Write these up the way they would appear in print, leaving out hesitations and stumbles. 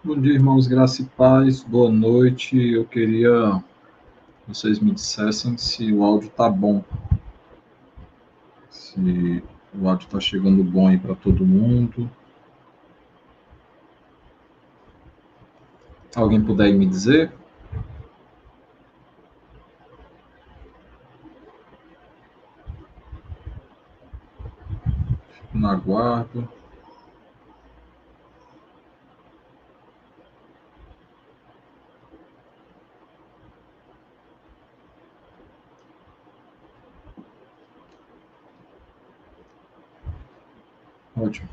Bom dia, irmãos, graça e paz, boa noite. Eu queria que vocês me dissessem se o áudio tá bom, se o áudio tá chegando bom aí para todo mundo. Alguém puder aí me dizer? Fico no aguardo. Ótimo.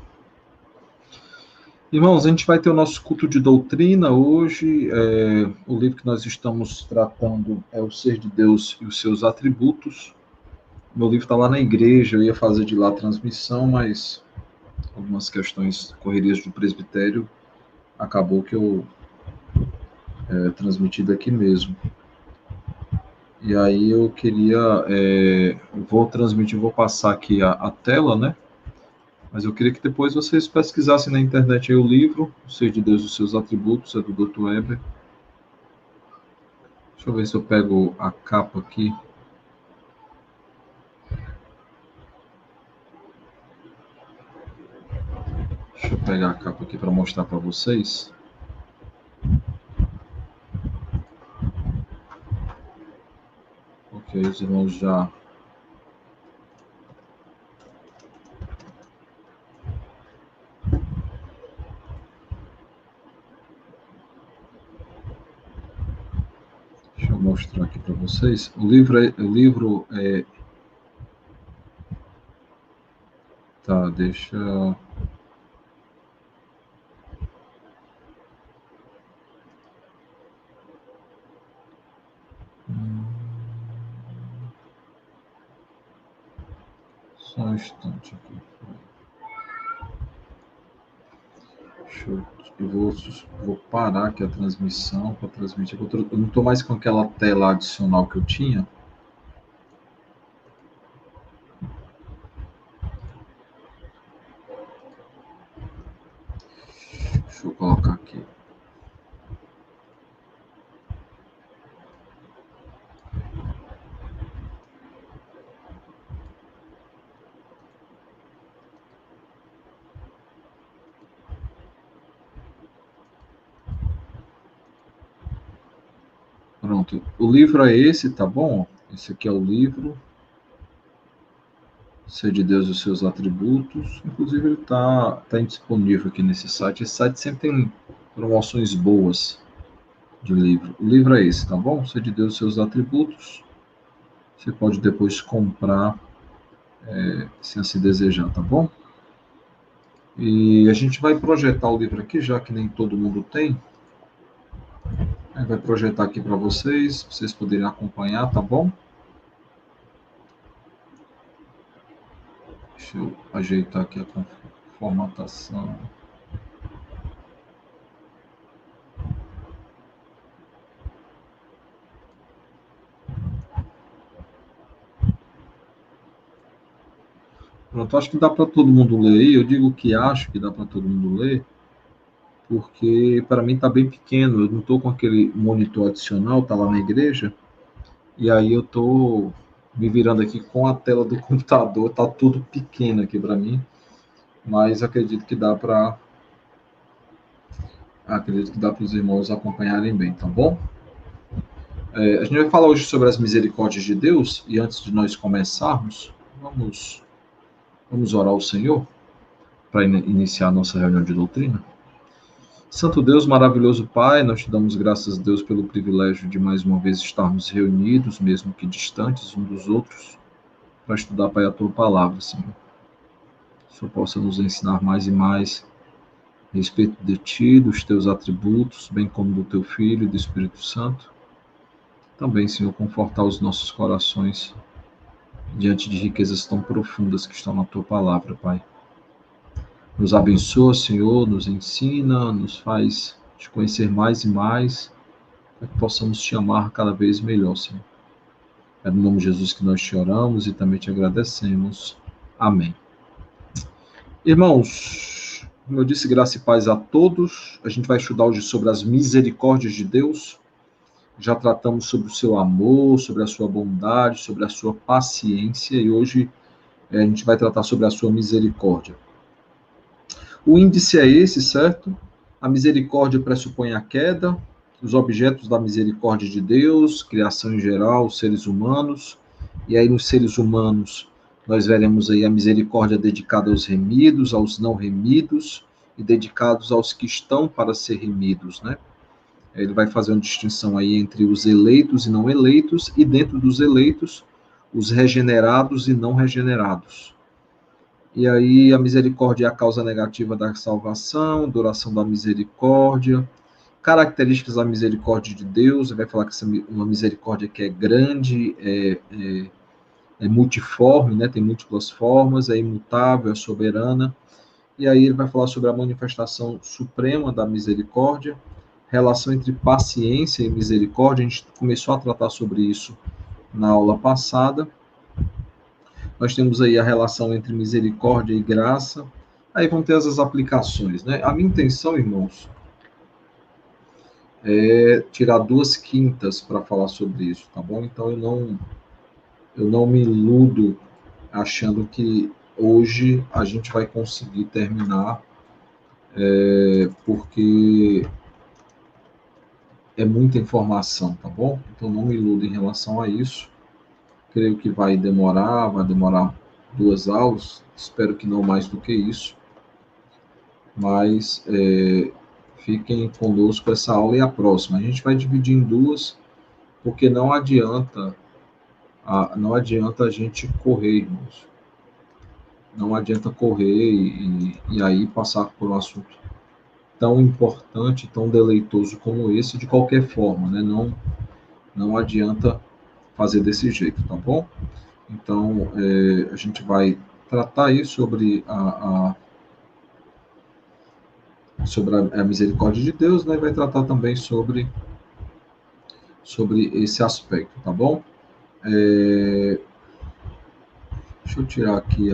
Irmãos, a gente vai ter o nosso culto de doutrina hoje. O livro que nós estamos tratando é O Ser de Deus e os Seus Atributos. Meu livro está lá na igreja, eu ia fazer de lá a transmissão, mas algumas questões, correrias do presbitério, acabou que eu transmiti daqui mesmo. E aí eu queria, vou transmitir, vou passar aqui a tela, né? Mas eu queria que depois vocês pesquisassem na internet aí o livro, O Ser de Deus e os Seus Atributos, é do Dr. Weber. Deixa eu ver se eu pego a capa aqui. Deixa eu pegar a capa aqui para mostrar para vocês. Ok, os irmãos já... Deixa eu mostrar aqui para vocês. O livro é... Tá, deixa... Só um instante aqui. Eu vou parar aqui a transmissão para transmitir. Eu não estou mais com aquela tela adicional que eu tinha. Deixa eu colocar aqui. Pronto. O livro é esse, tá bom? Esse aqui é o livro. Ser de Deus e os seus atributos. Inclusive, ele tá disponível aqui nesse site. Esse site sempre tem promoções boas de livro. O livro é esse, tá bom? Ser de Deus e os seus atributos. Você pode depois comprar, se assim desejar, tá bom? E a gente vai projetar o livro aqui, já que nem todo mundo tem. Vai projetar aqui para vocês poderem acompanhar, tá bom? Deixa eu ajeitar aqui a formatação. Pronto, acho que dá para todo mundo ler aí. Eu digo que acho que dá para todo mundo ler, porque para mim está bem pequeno. Eu não estou com aquele monitor adicional, tá lá na igreja, e aí eu estou me virando aqui com a tela do computador. Tá tudo pequeno aqui para mim, mas acredito que dá para os irmãos acompanharem bem, tá bom? A gente vai falar hoje sobre as misericórdias de Deus, e antes de nós começarmos, vamos orar ao Senhor para iniciar a nossa reunião de doutrina. Santo Deus, maravilhoso Pai, nós te damos graças a Deus pelo privilégio de mais uma vez estarmos reunidos, mesmo que distantes uns dos outros, para estudar, Pai, a tua palavra, Senhor. Que o Senhor possa nos ensinar mais e mais a respeito de ti, dos teus atributos, bem como do teu Filho e do Espírito Santo. Também, Senhor, confortar os nossos corações diante de riquezas tão profundas que estão na tua palavra, Pai. Nos abençoa, Senhor, nos ensina, nos faz te conhecer mais e mais, para que possamos te amar cada vez melhor, Senhor. É no nome de Jesus que nós te oramos e também te agradecemos. Amém. Irmãos, Como eu disse, graça e paz a todos. A gente vai estudar hoje sobre as misericórdias de Deus. Já tratamos sobre o seu amor, sobre a sua bondade, sobre a sua paciência, e hoje a gente vai tratar sobre a sua misericórdia. O índice é esse, certo? A misericórdia pressupõe a queda, os objetos da misericórdia de Deus, criação em geral, os seres humanos, e aí nos seres humanos nós veremos aí a misericórdia dedicada aos remidos, aos não remidos, e dedicados aos que estão para ser remidos, né? Ele vai fazer uma distinção aí entre os eleitos e não eleitos, e dentro dos eleitos, os regenerados e não regenerados. E aí a misericórdia é a causa negativa da salvação, duração da misericórdia, características da misericórdia de Deus. Ele vai falar que uma misericórdia que é grande, é multiforme, né? Tem múltiplas formas, é imutável, é soberana. E aí ele vai falar sobre a manifestação suprema da misericórdia, relação entre paciência e misericórdia. A gente começou a tratar sobre isso na aula passada. Nós temos aí a relação entre misericórdia e graça. Aí vão ter essas aplicações, né? A minha intenção, irmãos, é tirar 2/5 para falar sobre isso, tá bom? Então eu não me iludo achando que hoje a gente vai conseguir terminar, porque é muita informação, tá bom? Então não me iludo em relação a isso. Creio que vai demorar 2 aulas, espero que não mais do que isso, mas fiquem conosco essa aula e a próxima. A gente vai dividir em 2, porque não adianta a gente correr, irmãos. Não adianta correr e aí passar por um assunto tão importante, tão deleitoso como esse, de qualquer forma, né? Não adianta fazer desse jeito, tá bom? Então, a gente vai tratar aí sobre sobre a misericórdia de Deus, né? E vai tratar também sobre esse aspecto, tá bom? Deixa eu tirar aqui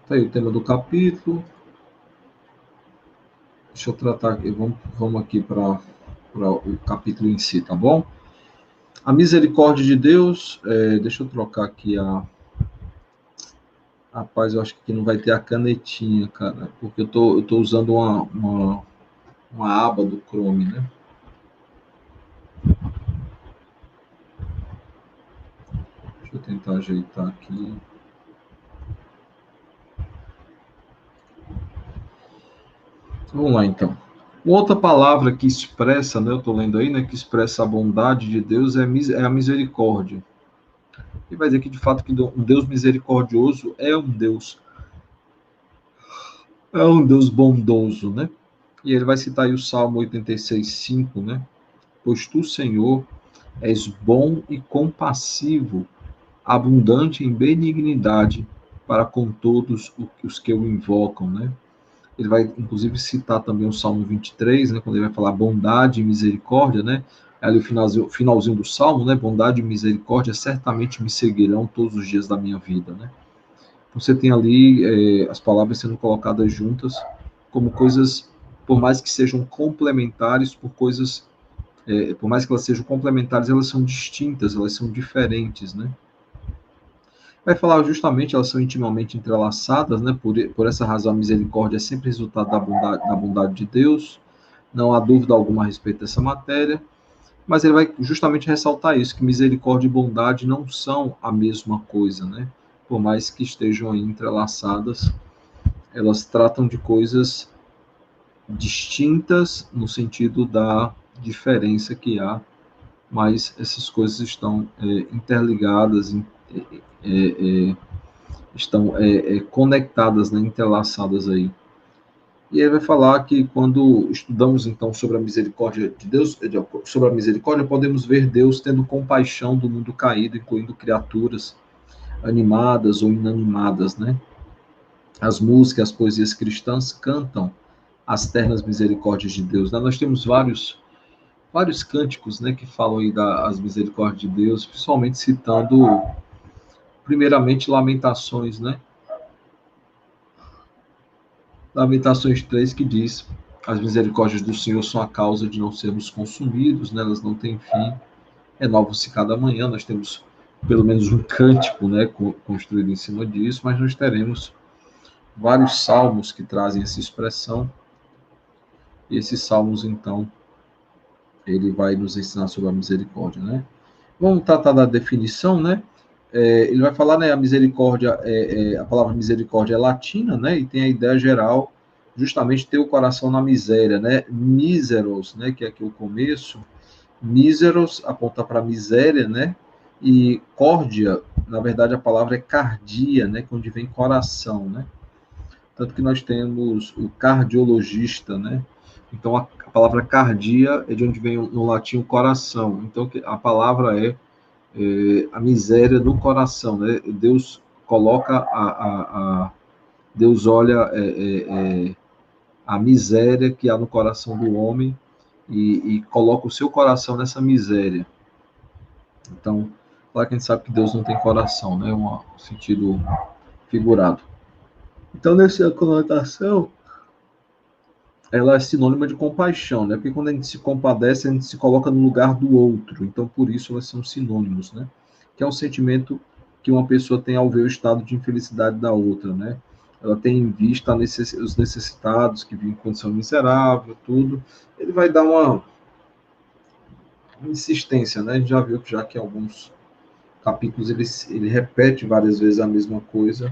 tá aí o tema do capítulo. Deixa eu tratar aqui, vamos aqui para o capítulo em si, tá bom? A misericórdia de Deus, deixa eu trocar aqui Rapaz, eu acho que aqui não vai ter a canetinha, cara, porque eu tô usando uma aba do Chrome, né? Deixa eu tentar ajeitar aqui. Vamos lá, então. Uma outra palavra que expressa, né, eu estou lendo aí, né, que expressa a bondade de Deus é a misericórdia. E vai dizer que, de fato, que um Deus misericordioso é um Deus bondoso, né? E ele vai citar aí o Salmo 86:5, né? Pois tu, Senhor, és bom e compassivo, abundante em benignidade para com todos os que o invocam, né? Ele vai, inclusive, citar também o Salmo 23, né, quando ele vai falar bondade e misericórdia, né? Ali o finalzinho do Salmo, né? Bondade e misericórdia certamente me seguirão todos os dias da minha vida, né? Você tem ali as palavras sendo colocadas juntas como coisas, por mais que sejam complementares, por mais que elas sejam complementares, elas são distintas, elas são diferentes, né? Vai falar justamente, elas são intimamente entrelaçadas, né? Por essa razão, a misericórdia é sempre resultado da bondade de Deus. Não há dúvida alguma a respeito dessa matéria, mas ele vai justamente ressaltar isso, que misericórdia e bondade não são a mesma coisa, né? Por mais que estejam aí entrelaçadas, elas tratam de coisas distintas no sentido da diferença que há, mas essas coisas estão interligadas, estão conectadas, né, entrelaçadas aí. E ele vai falar que quando estudamos então sobre a misericórdia de Deus, sobre a misericórdia, podemos ver Deus tendo compaixão do mundo caído, incluindo criaturas animadas ou inanimadas, né? As músicas, as poesias cristãs cantam as ternas misericórdias de Deus, né? Nós temos vários cânticos, né, que falam aí das misericórdias de Deus, principalmente citando primeiramente Lamentações, né? Lamentações 3 que diz: as misericórdias do Senhor são a causa de não sermos consumidos, né? Elas não têm fim, renovam-se cada manhã. Nós temos pelo menos um cântico, né, construído em cima disso, mas nós teremos vários salmos que trazem essa expressão. E esses salmos, então, ele vai nos ensinar sobre a misericórdia, né? Vamos tratar da definição, né? Ele vai falar, né, a misericórdia, a palavra misericórdia é latina, né, e tem a ideia geral, justamente ter o coração na miséria, né, miseros, né, que é aqui o começo, miseros aponta para miséria, né, e córdia, na verdade a palavra é cardia, né, que é onde vem coração, né, tanto que nós temos o cardiologista, né, então a palavra cardia é de onde vem no latim o coração, então a palavra a miséria do coração, né? Deus coloca Deus olha a miséria que há no coração do homem e coloca o seu coração nessa miséria. Então, claro que a gente sabe que Deus não tem coração, né? Um sentido figurado. Então, nessa conotação, ela é sinônima de compaixão, né? Porque quando a gente se compadece, a gente se coloca no lugar do outro. Então, por isso, elas são sinônimos, né? Que é um sentimento que uma pessoa tem ao ver o estado de infelicidade da outra, né? Ela tem em vista os necessitados que vivem em condição miserável, tudo. Ele vai dar uma insistência, né? A gente já viu que já que em alguns capítulos ele repete várias vezes a mesma coisa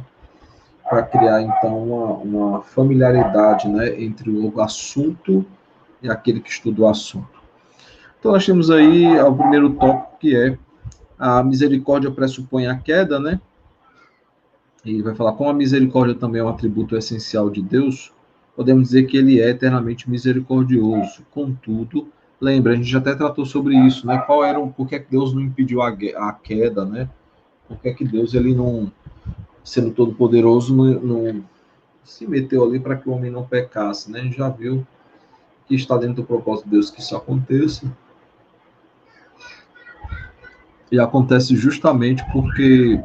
para criar então uma familiaridade, né, entre o assunto e aquele que estuda o assunto. Então nós temos aí o primeiro tópico, que é a misericórdia pressupõe a queda, né? E ele vai falar como a misericórdia também é um atributo essencial de Deus, podemos dizer que ele é eternamente misericordioso. Contudo, lembra, a gente já até tratou sobre isso, né? Por que Deus não impediu a queda, né? Por que Deus, ele não, sendo todo poderoso, não se meteu ali para que o homem não pecasse, né? A gente já viu que está dentro do propósito de Deus que isso aconteça. E acontece justamente porque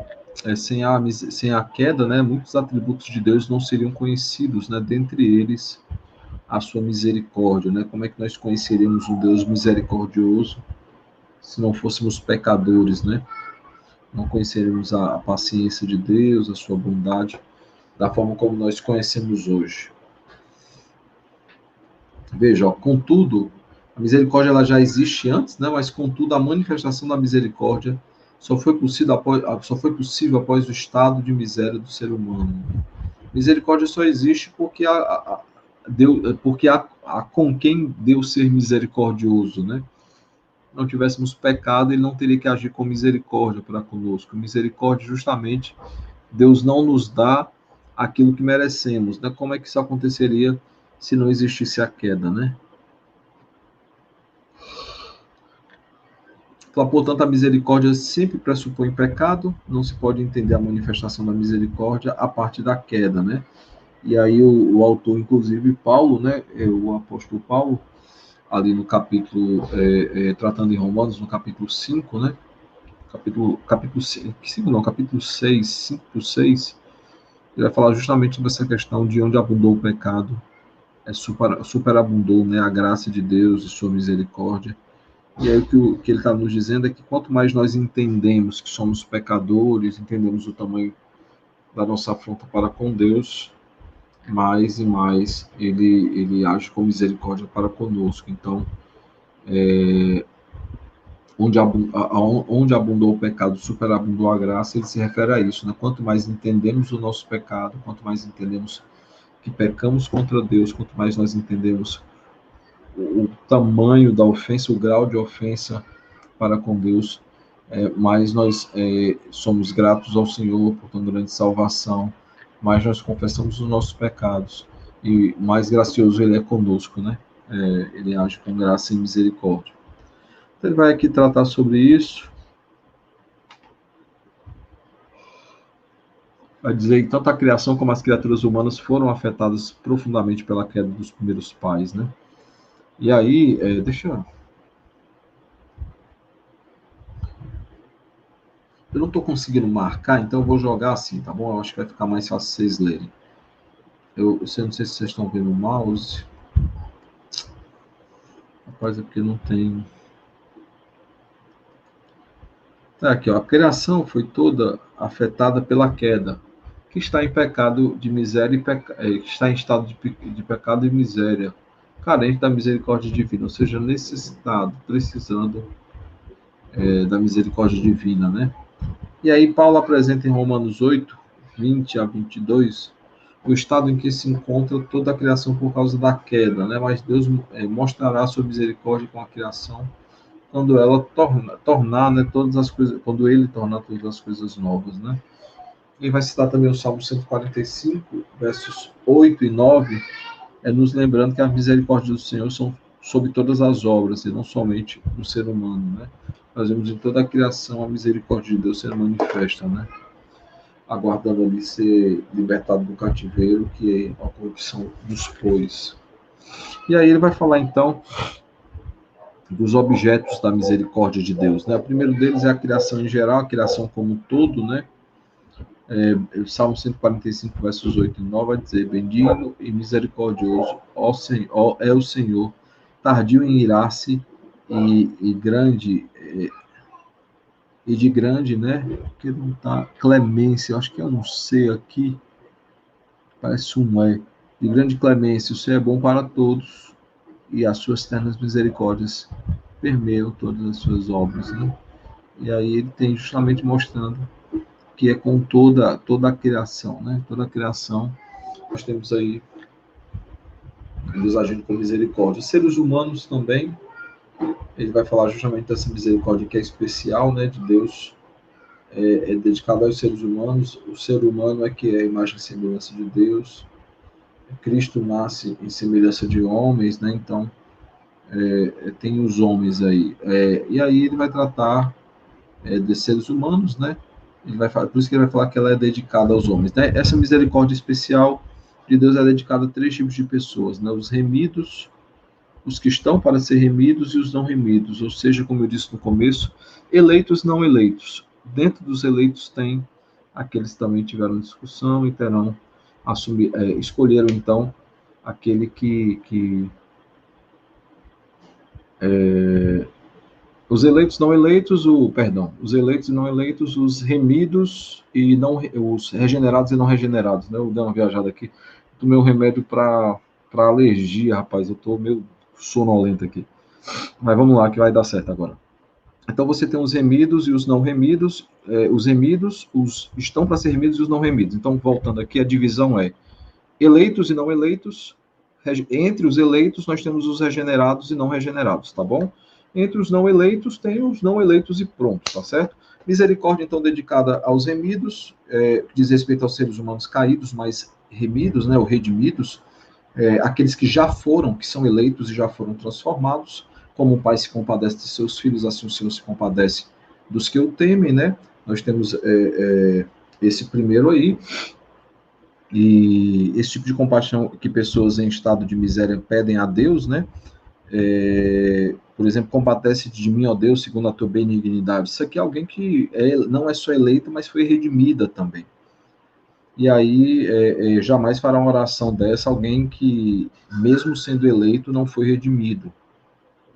sem a queda, né, muitos atributos de Deus não seriam conhecidos, né, dentre eles a sua misericórdia, né? Como é que nós conheceríamos um Deus misericordioso se não fôssemos pecadores, né? Não conheceríamos a paciência de Deus, a sua bondade, da forma como nós conhecemos hoje. Veja, ó, contudo, a misericórdia ela já existe antes, né? Mas contudo a manifestação da misericórdia só foi possível após o estado de miséria do ser humano. Misericórdia só existe porque há com quem Deus ser misericordioso, né? Se não tivéssemos pecado, ele não teria que agir com misericórdia para conosco. Misericórdia, justamente, Deus não nos dá aquilo que merecemos, né? Como é que isso aconteceria se não existisse a queda, né? Então, portanto, a misericórdia sempre pressupõe pecado, não se pode entender a manifestação da misericórdia a partir da queda, né? E aí o autor, inclusive Paulo, né, o apóstolo Paulo, ali no capítulo, tratando em Romanos, no capítulo 5, né, capítulo 5 não, capítulo 6, 5 6, ele vai falar justamente sobre essa questão de onde abundou o pecado, superabundou, né, a graça de Deus e sua misericórdia. E aí o que ele está nos dizendo é que quanto mais nós entendemos que somos pecadores, entendemos o tamanho da nossa afronta para com Deus, mais e mais ele age com misericórdia para conosco. Então, onde abundou o pecado, superabundou a graça, ele se refere a isso, né? Quanto mais entendemos o nosso pecado, quanto mais entendemos que pecamos contra Deus, quanto mais nós entendemos o tamanho da ofensa, o grau de ofensa para com Deus, mais nós somos gratos ao Senhor por tão grande salvação, mais nós confessamos os nossos pecados e mais gracioso Ele é conosco, né? Ele age com graça e misericórdia. Então, ele vai aqui tratar sobre isso. Vai dizer que tanto a criação como as criaturas humanas foram afetadas profundamente pela queda dos primeiros pais, né? E aí, eu não estou conseguindo marcar, então eu vou jogar assim, tá bom? Eu acho que vai ficar mais fácil vocês lerem. Eu não sei se vocês estão vendo o mouse. Rapaz, é porque não tem. Tá aqui, ó. A criação foi toda afetada pela queda, que está em pecado de miséria que está em estado de pecado e miséria, carente da misericórdia divina, ou seja, necessitado, precisando da misericórdia divina, né? E aí Paulo apresenta em Romanos 8, 20 a 22, o estado em que se encontra toda a criação por causa da queda, né? Mas Deus mostrará sua misericórdia com a criação quando ela tornar, né, todas as coisas, quando ele tornar todas as coisas novas, né? E vai citar também o Salmo 145, versos 8 e 9, nos lembrando que a misericórdia do Senhor são sobre todas as obras, e não somente no ser humano, né? Nós vemos em toda a criação a misericórdia de Deus sendo manifesta, né? Aguardando ali ser libertado do cativeiro, que a corrupção nos pôs. E aí ele vai falar, então, dos objetos da misericórdia de Deus, né? O primeiro deles é a criação em geral, a criação como um todo, né? O Salmo 145, versos 8 e 9 vai dizer: Bendito e misericordioso é o Senhor, tardio em irar-se e grande, e de grande, né? Porque não tá clemência, eu acho que é um C aqui, parece um E. De grande clemência, o Senhor é bom para todos e as suas ternas misericórdias permeiam todas as suas obras, né? E aí ele tem justamente mostrando que é com toda a criação, né? Toda a criação nós temos aí Deus agindo com misericórdia. Os seres humanos também, ele vai falar justamente dessa misericórdia que é especial, né? De Deus, dedicada aos seres humanos. O ser humano é que é a imagem e semelhança de Deus. Cristo nasce em semelhança de homens, né? Então tem os homens aí. E aí ele vai tratar de seres humanos, né? Ele vai falar, por isso que ele vai falar que ela é dedicada aos homens, né? Essa misericórdia especial de Deus é dedicada a três tipos de pessoas, né? Os remidos, os que estão para ser remidos e os não remidos, ou seja, como eu disse no começo, eleitos e não eleitos. Dentro dos eleitos tem aqueles que também tiveram discussão e terão escolheram então aquele que os eleitos não eleitos, os eleitos e não eleitos, os remidos e não os regenerados e não regenerados, né? Eu dei uma viajada aqui, tomei um remédio para alergia, rapaz, eu tô meio sonolento aqui. Mas vamos lá que vai dar certo agora. Então você tem os remidos e os não remidos, os remidos, os estão para ser remidos e os não remidos. Então voltando aqui, a divisão é eleitos e não eleitos. Entre os eleitos, nós temos os regenerados e não regenerados, tá bom? Entre os não eleitos, tem os não eleitos e pronto, tá certo? Misericórdia, então, dedicada aos remidos, diz respeito aos seres humanos caídos, mas remidos, né, ou redimidos, aqueles que já foram, que são eleitos e já foram transformados, como o Pai se compadece de seus filhos, assim o Senhor se compadece dos que o temem, né? Nós temos esse primeiro aí, e esse tipo de compaixão que pessoas em estado de miséria pedem a Deus, né? Por exemplo, compadece de mim, ó Deus, segundo a tua benignidade. Isso aqui é alguém que não é só eleita, mas foi redimida também. E aí, jamais fará uma oração dessa alguém que, mesmo sendo eleito, não foi redimido.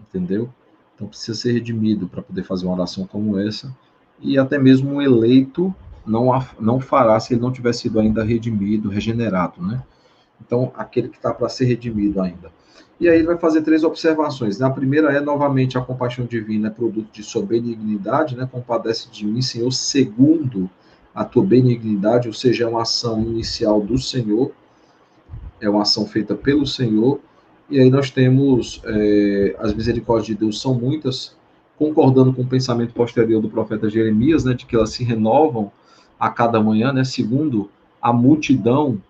Entendeu? Então precisa ser redimido para poder fazer uma oração como essa. E até mesmo um eleito não fará se ele não tiver sido ainda redimido, regenerado, né? Então, aquele que está para ser redimido ainda. E aí ele vai fazer três observações. A primeira é, novamente, a compaixão divina é produto de sua benignidade, né? Compadece de mim, Senhor, segundo a tua benignidade, ou seja, é uma ação inicial do Senhor, é uma ação feita pelo Senhor. E aí nós temos as misericórdias de Deus são muitas, concordando com o pensamento posterior do profeta Jeremias, né, de que elas se renovam a cada manhã, né, segundo a multidão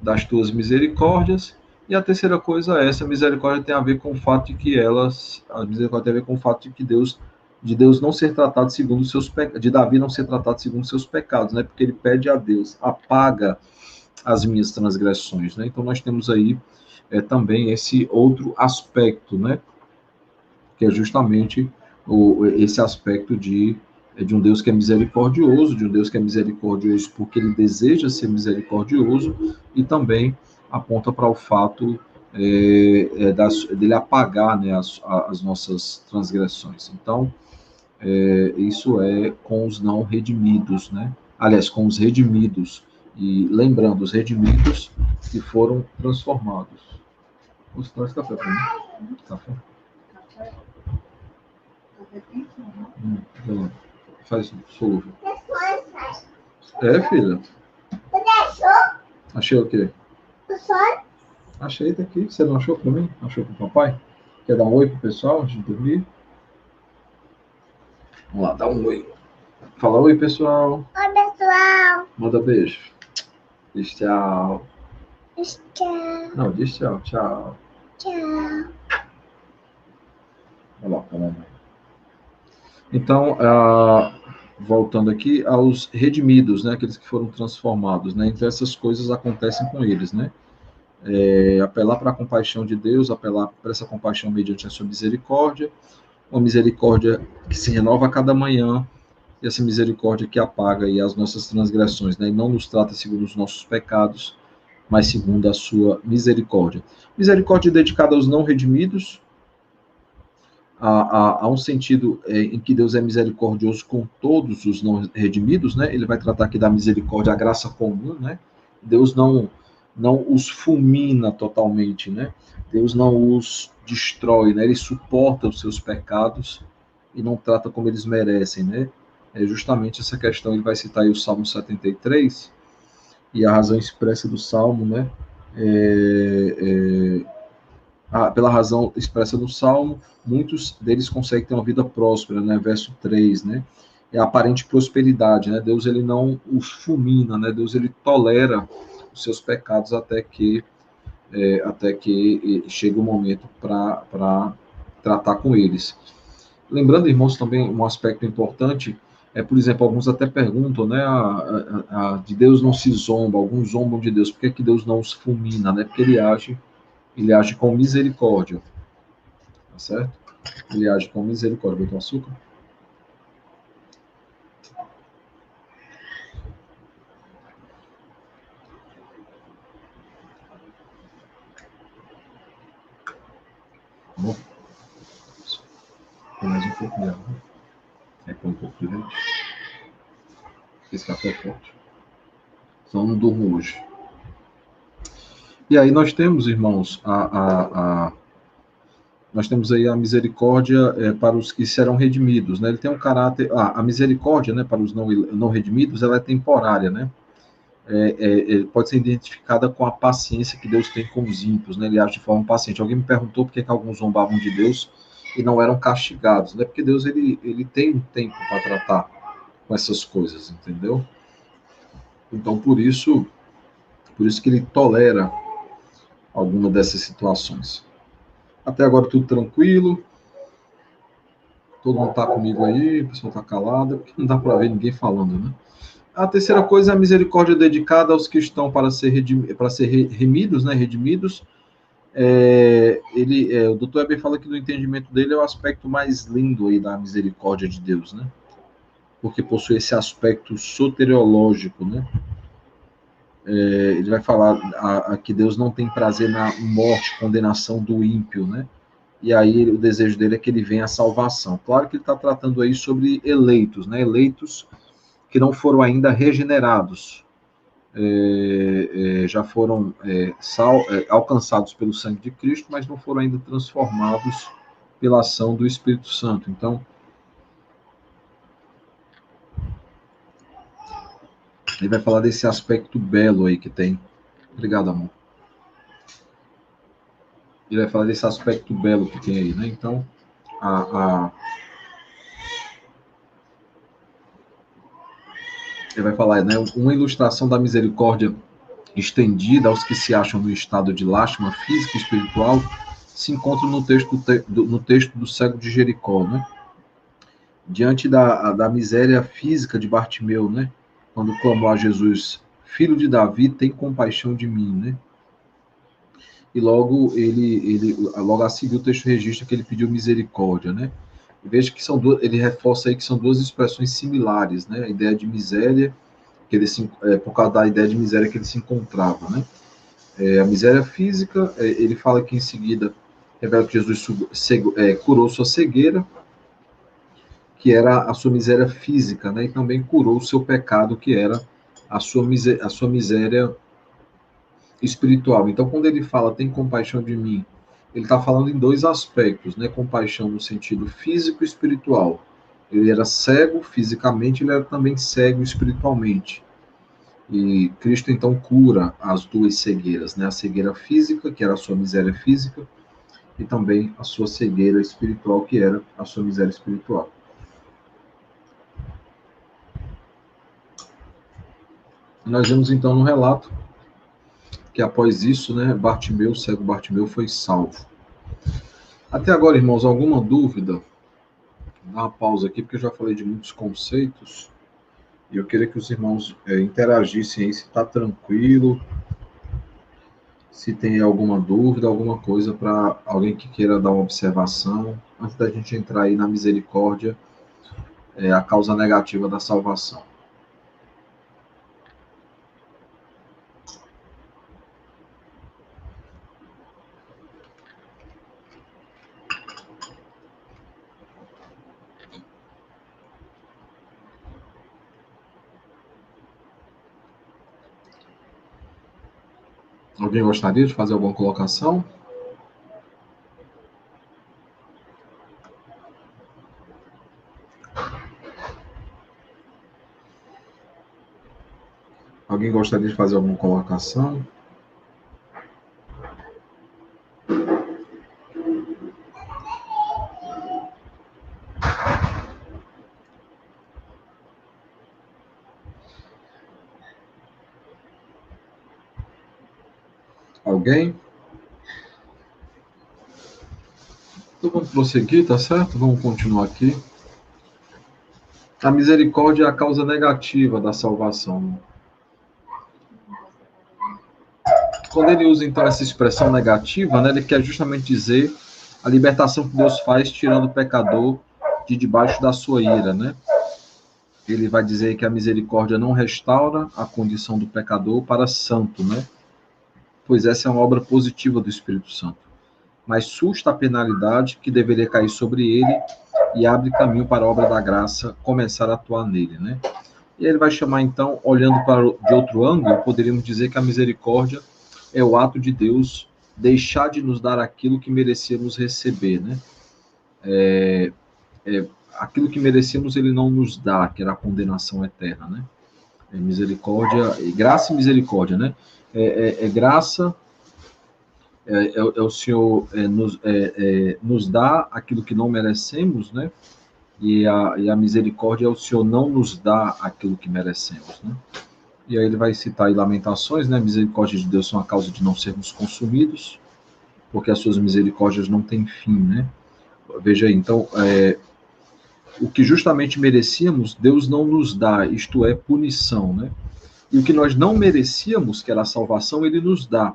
das tuas misericórdias. E a terceira coisa é, essa misericórdia tem a ver com o fato de que a misericórdia tem a ver com o fato de que Deus não ser tratado segundo os seus pecados, de Davi não ser tratado segundo os seus pecados, né, porque ele pede a Deus, apaga as minhas transgressões, né. Então nós temos aí também esse outro aspecto, né, que é justamente esse aspecto de um Deus que é misericordioso, porque ele deseja ser misericordioso, e também aponta para o fato dele apagar, né, as nossas transgressões. Então, isso é com os não redimidos, né? Aliás, com os redimidos. E lembrando, os redimidos que foram transformados. Você traz café para mim? Café? Faz solúvel. Filha? Achei o quê? Achei, tá aqui. Você não achou para mim? Achou para o papai? Quer dar um oi pro pessoal antes de dormir? Vamos lá, dá um oi. Fala oi, pessoal. Oi, pessoal. Manda beijo. Diz tchau. Diz tchau. Não, diz tchau. Tchau. Tchau. Vai lá, pra mamãe. Então, voltando aqui aos redimidos, né? Aqueles que foram transformados, né? Então, essas coisas acontecem com eles, né? Apelar para a compaixão de Deus, apelar para essa compaixão mediante a sua misericórdia, uma misericórdia que se renova a cada manhã, e essa misericórdia que apaga aí as nossas transgressões, né? E não nos trata segundo os nossos pecados, mas segundo a sua misericórdia. Misericórdia dedicada aos não redimidos. Há um sentido em que Deus é misericordioso com todos os não redimidos, né? Ele vai tratar aqui da misericórdia, a graça comum, né? Deus não os fulmina totalmente, né? Deus não os destrói, né? Ele suporta os seus pecados e não trata como eles merecem, né? É justamente essa questão. Ele vai citar aí o Salmo 73, e a razão expressa do Salmo, né? Pela razão expressa no Salmo, muitos deles conseguem ter uma vida próspera, né? Verso 3, né? É a aparente prosperidade, né? Deus, ele não os fulmina, né? Deus, ele tolera os seus pecados até que chegue o momento para tratar com eles. Lembrando, irmãos, também um aspecto importante por exemplo, alguns até perguntam, né, de Deus não se zomba, alguns zombam de Deus, por que Deus não os fulmina, né? Porque ele age com misericórdia, tá certo? Ele age com misericórdia. Botou açúcar? Bom, tem mais um pouco de água. Com um pouco de leite. Esse café é forte. Só não durmo hoje. E aí nós temos, irmãos, nós temos aí a misericórdia para os que serão redimidos, né? Ele tem um caráter, a misericórdia, né, para os não redimidos, ela é temporária, né? Pode ser identificada com a paciência que Deus tem com os ímpios, né? Ele age de forma paciente. Alguém me perguntou por que alguns zombavam de Deus e não eram castigados, né? Porque Deus, ele tem um tempo para tratar com essas coisas, entendeu? Então, por isso que ele tolera alguma dessas situações. Até agora tudo tranquilo. Todo mundo está comigo aí, o pessoal está calado, porque não dá para ver ninguém falando, né? A terceira coisa é a misericórdia dedicada aos que estão para ser remidos, né? Redimidos. O Dr. Weber fala que no entendimento dele é o aspecto mais lindo aí da misericórdia de Deus, né? Porque possui esse aspecto soteriológico, né? Ele vai falar que Deus não tem prazer na morte, condenação do ímpio, né? E aí o desejo dele é que ele venha a salvação. Claro que ele está tratando aí sobre eleitos, né? Eleitos que não foram ainda regenerados, já foram alcançados pelo sangue de Cristo, mas não foram ainda transformados pela ação do Espírito Santo. Então, ele vai falar desse aspecto belo aí que tem. Obrigado, amor. Ele vai falar desse aspecto belo que tem aí, né? Então, ele vai falar, né? Uma ilustração da misericórdia estendida aos que se acham no estado de lástima física e espiritual se encontra no texto do cego de Jericó, né? Diante da miséria física de Bartimeu, né? Quando clamou a Jesus, filho de Davi, tem compaixão de mim, né? E logo logo a seguir o texto registra que ele pediu misericórdia, né? E veja que ele reforça aí que são duas expressões similares, né? A ideia de miséria, por causa da ideia de miséria que ele se encontrava, né? A miséria física, ele fala que em seguida revela que Jesus curou sua cegueira, que era a sua miséria física, né? E também curou o seu pecado, que era a sua miséria espiritual. Então, quando ele fala, tem compaixão de mim, ele está falando em dois aspectos, né? Compaixão no sentido físico e espiritual. Ele era cego fisicamente, ele era também cego espiritualmente. E Cristo, então, cura as duas cegueiras, né? A cegueira física, que era a sua miséria física, e também a sua cegueira espiritual, que era a sua miséria espiritual. Nós vemos, então, no relato que após isso, né, o cego Bartimeu foi salvo. Até agora, irmãos, alguma dúvida? Dá uma pausa aqui, porque eu já falei de muitos conceitos, e eu queria que os irmãos interagissem aí, se está tranquilo, se tem alguma dúvida, alguma coisa para alguém que queira dar uma observação, antes da gente entrar aí na misericórdia, a causa negativa da salvação. Alguém gostaria de fazer alguma colocação? Alguém gostaria de fazer alguma colocação? Alguém? Então vamos prosseguir, tá certo? Vamos continuar aqui. A misericórdia é a causa negativa da salvação. Quando ele usa, então, essa expressão negativa, né, ele quer justamente dizer a libertação que Deus faz tirando o pecador de debaixo da sua ira, né? Ele vai dizer que a misericórdia não restaura a condição do pecador para santo, né? Pois essa é uma obra positiva do Espírito Santo. Mas susta a penalidade que deveria cair sobre ele e abre caminho para a obra da graça começar a atuar nele, né? E ele vai chamar, então, olhando de outro ângulo, poderíamos dizer que a misericórdia é o ato de Deus deixar de nos dar aquilo que merecíamos receber, né? Aquilo que merecíamos, ele não nos dá, que era a condenação eterna, né? Misericórdia, graça e misericórdia, né? Graça, o Senhor nos dá aquilo que não merecemos, né? E a misericórdia é o Senhor não nos dá aquilo que merecemos, né? E aí ele vai citar aí Lamentações, né? Misericórdia de Deus são a causa de não sermos consumidos, porque as suas misericórdias não têm fim, né? Veja aí, então, o que justamente merecíamos, Deus não nos dá, isto é, punição, né? E o que nós não merecíamos, que era a salvação, ele nos dá.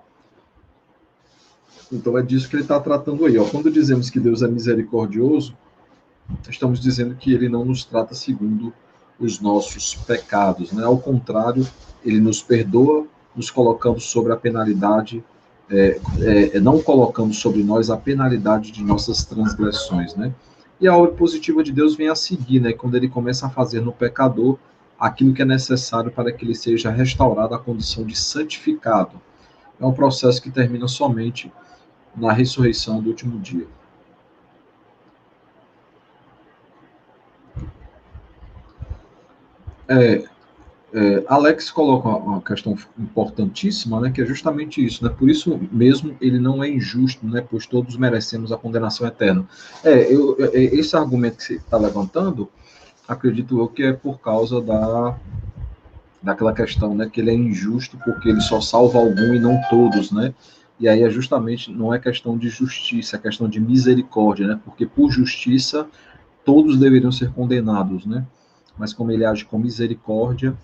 Então é disso que ele está tratando aí. Ó. Quando dizemos que Deus é misericordioso, estamos dizendo que ele não nos trata segundo os nossos pecados, né? Ao contrário, ele nos perdoa, nos colocando sobre a penalidade, não colocando sobre nós a penalidade de nossas transgressões, né? E a obra positiva de Deus vem a seguir, né? Quando ele começa a fazer no pecador aquilo que é necessário para que ele seja restaurado à condição de santificado. É um processo que termina somente na ressurreição do último dia. Alex coloca uma questão importantíssima, né, que é justamente isso, né? Por isso mesmo ele não é injusto, né? Pois todos merecemos a condenação eterna. Esse argumento que você está levantando, acredito eu que é por causa daquela questão, né, que ele é injusto porque ele só salva algum e não todos, né? E aí justamente não é questão de justiça, é questão de misericórdia, né? Porque por justiça todos deveriam ser condenados, né? Mas como ele age com misericórdia,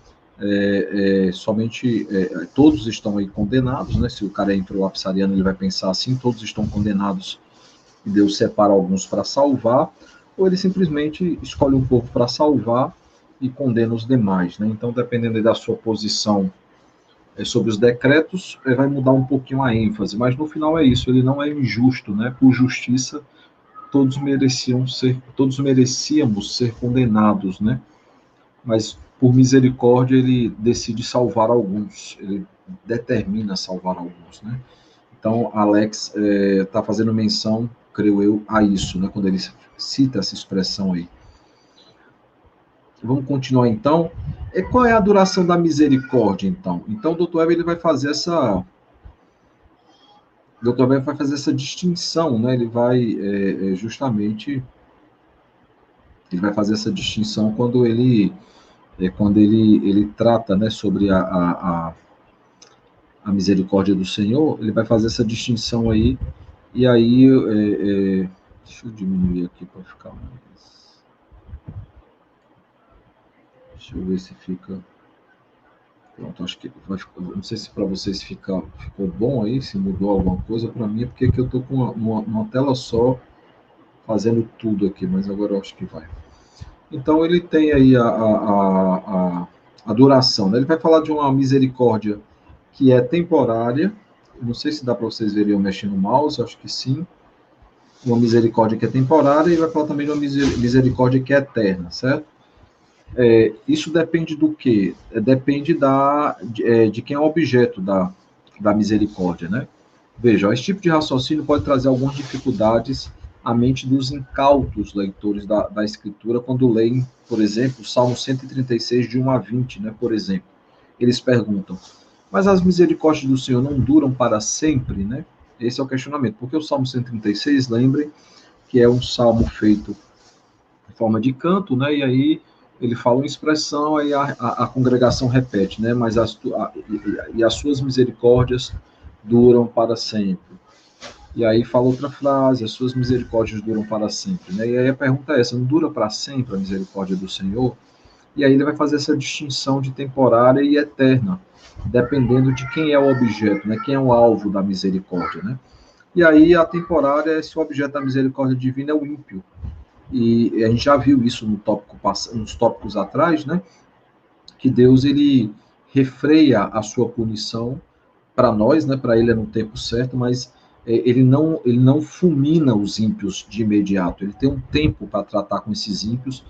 somente todos estão aí condenados, né? Se o cara é introlapsariano, ele vai pensar assim, todos estão condenados e Deus separa alguns para salvar, ou ele simplesmente escolhe um povo para salvar e condena os demais, né? Então, dependendo da sua posição sobre os decretos, vai mudar um pouquinho a ênfase, mas no final é isso, ele não é injusto, né? Por justiça, todos merecíamos ser condenados, né? Mas por misericórdia ele decide salvar alguns, ele determina salvar alguns, né? Então, Alex está fazendo menção, creio eu, a isso, né? Quando ele cita essa expressão aí. Vamos continuar então. Qual é a duração da misericórdia, então? Então, o Dr. Weber ele vai fazer essa distinção, né? Ele vai justamente ele vai fazer essa distinção quando ele trata, né, sobre a misericórdia do Senhor. Ele vai fazer essa distinção aí, e aí deixa eu diminuir aqui para ficar mais. Deixa eu ver se fica. Pronto, acho que vai ficar. Não sei se para vocês ficou bom aí, se mudou alguma coisa. Para mim é porque eu estou com uma tela só fazendo tudo aqui, mas agora eu acho que vai. Então ele tem aí a duração, né? Ele vai falar de uma misericórdia que é temporária. Não sei se dá para vocês verem eu mexendo no mouse, acho que sim. Uma misericórdia que é temporária, e vai falar também de uma misericórdia que é eterna, certo? Isso depende do quê? Depende de quem é o objeto da misericórdia, né? Veja, esse tipo de raciocínio pode trazer algumas dificuldades à mente dos incautos leitores da Escritura quando leem, por exemplo, o Salmo 136, de 1 a 20, né, por exemplo. Eles perguntam, mas as misericórdias do Senhor não duram para sempre, né? Esse é o questionamento. Porque o Salmo 136, lembrem, que é um salmo feito em forma de canto, né? E aí ele fala uma expressão, aí a congregação repete, né? Mas as suas misericórdias duram para sempre. E aí fala outra frase, as suas misericórdias duram para sempre, né? E aí a pergunta é essa, não dura para sempre a misericórdia do Senhor? E aí ele vai fazer essa distinção de temporária e eterna, dependendo de quem é o objeto, né? Quem é o alvo da misericórdia, né? E aí a temporária, se o objeto da misericórdia divina é o ímpio. E a gente já viu isso nos tópicos atrás, né? Que Deus ele refreia a sua punição para nós, né? Para ele é no tempo certo, mas ele não fulmina os ímpios de imediato. Ele tem um tempo para tratar com esses ímpios.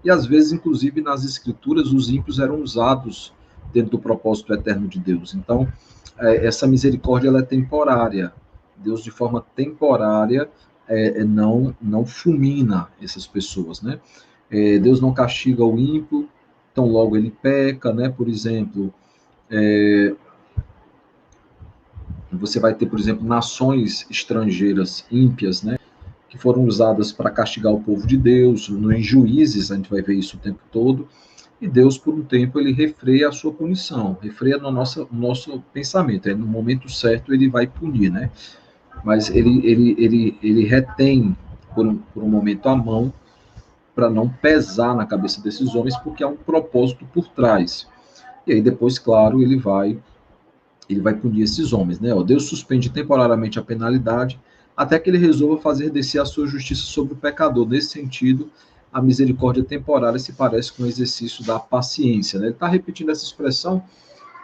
E às vezes, inclusive nas Escrituras, os ímpios eram usados dentro do propósito eterno de Deus. Então, essa misericórdia ela é temporária. Deus, de forma temporária, não fulmina essas pessoas, né? Deus não castiga o ímpio, então logo ele peca, né? Por exemplo, você vai ter, por exemplo, nações estrangeiras ímpias, né? Que foram usadas para castigar o povo de Deus. Em Juízes, a gente vai ver isso o tempo todo. E Deus, por um tempo, ele refreia a sua punição, refreia no nosso pensamento. No momento certo, ele vai punir, né? Mas ele retém por um momento a mão para não pesar na cabeça desses homens, porque há um propósito por trás. E aí depois, claro, ele vai punir esses homens, né? Deus suspende temporariamente a penalidade até que ele resolva fazer descer a sua justiça sobre o pecador. Nesse sentido, a misericórdia temporária se parece com o exercício da paciência, né? Ele está repetindo essa expressão,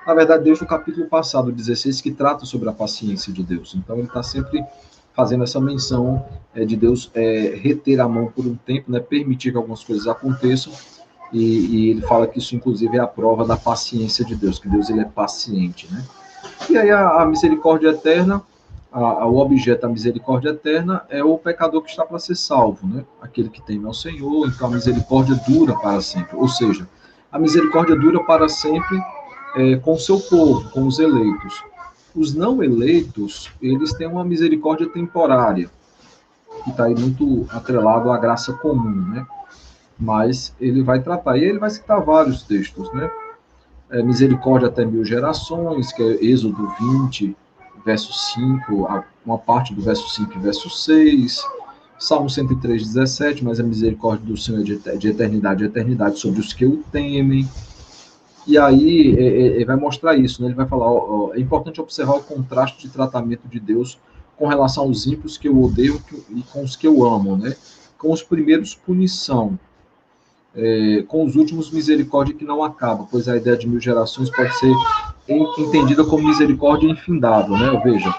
na verdade, desde o capítulo passado, 16, que trata sobre a paciência de Deus. Então, ele está sempre fazendo essa menção de Deus reter a mão por um tempo, né? Permitir que algumas coisas aconteçam, e ele fala que isso, inclusive, é a prova da paciência de Deus, que Deus ele é paciente, né? E aí a misericórdia eterna, o objeto da misericórdia eterna é o pecador que está para ser salvo, né? Aquele que teme ao Senhor, então a misericórdia dura para sempre. Ou seja, a misericórdia dura para sempre com o seu povo, com os eleitos. Os não eleitos, eles têm uma misericórdia temporária, que está aí muito atrelado à graça comum, né? Mas ele vai tratar, e ele vai citar vários textos, né? Misericórdia até 1000 gerações, que é Êxodo 20, verso 5, uma parte do verso 5 e verso 6, Salmo 103, 17, mas a misericórdia do Senhor é de eternidade a eternidade sobre os que o temem. E aí ele vai mostrar isso, né? Ele vai falar, é importante observar o contraste de tratamento de Deus com relação aos ímpios que eu odeio e com os que eu amo, né? Com os primeiros, punição. Com os últimos, misericórdia que não acaba, pois a ideia de 1000 gerações pode ser entendida como misericórdia infindável, né? Veja.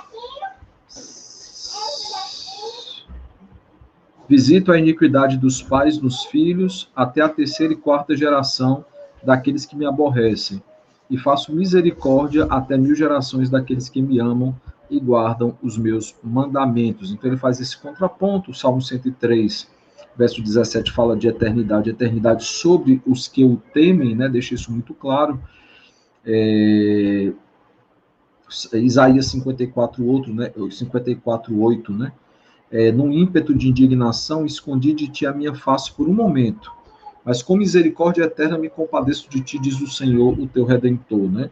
Visito a iniquidade dos pais nos filhos, até a terceira e quarta geração daqueles que me aborrecem, e faço misericórdia até 1000 gerações daqueles que me amam e guardam os meus mandamentos. Então ele faz esse contraponto. O Salmo 103, verso 17, fala de eternidade, eternidade sobre os que o temem, né? Deixa isso muito claro. Isaías 54, outro, né? 54, 8, né? Num ímpeto de indignação, escondi de ti a minha face por um momento, mas com misericórdia eterna me compadeço de ti, diz o Senhor, o teu Redentor, né?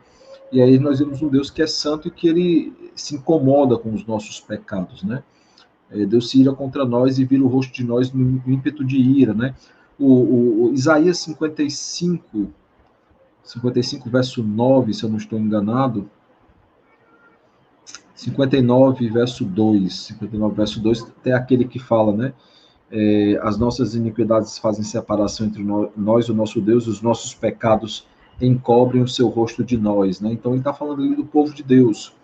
E aí nós vemos um Deus que é santo e que ele se incomoda com os nossos pecados, né? Deus se ira contra nós e vira o rosto de nós no ímpeto de ira, né? O Isaías 55, verso 9, se eu não estou enganado, 59, verso 2, tem aquele que fala, né? As nossas iniquidades fazem separação entre nós, o nosso Deus, os nossos pecados encobrem o seu rosto de nós, né? Então ele está falando ali do povo de Deus,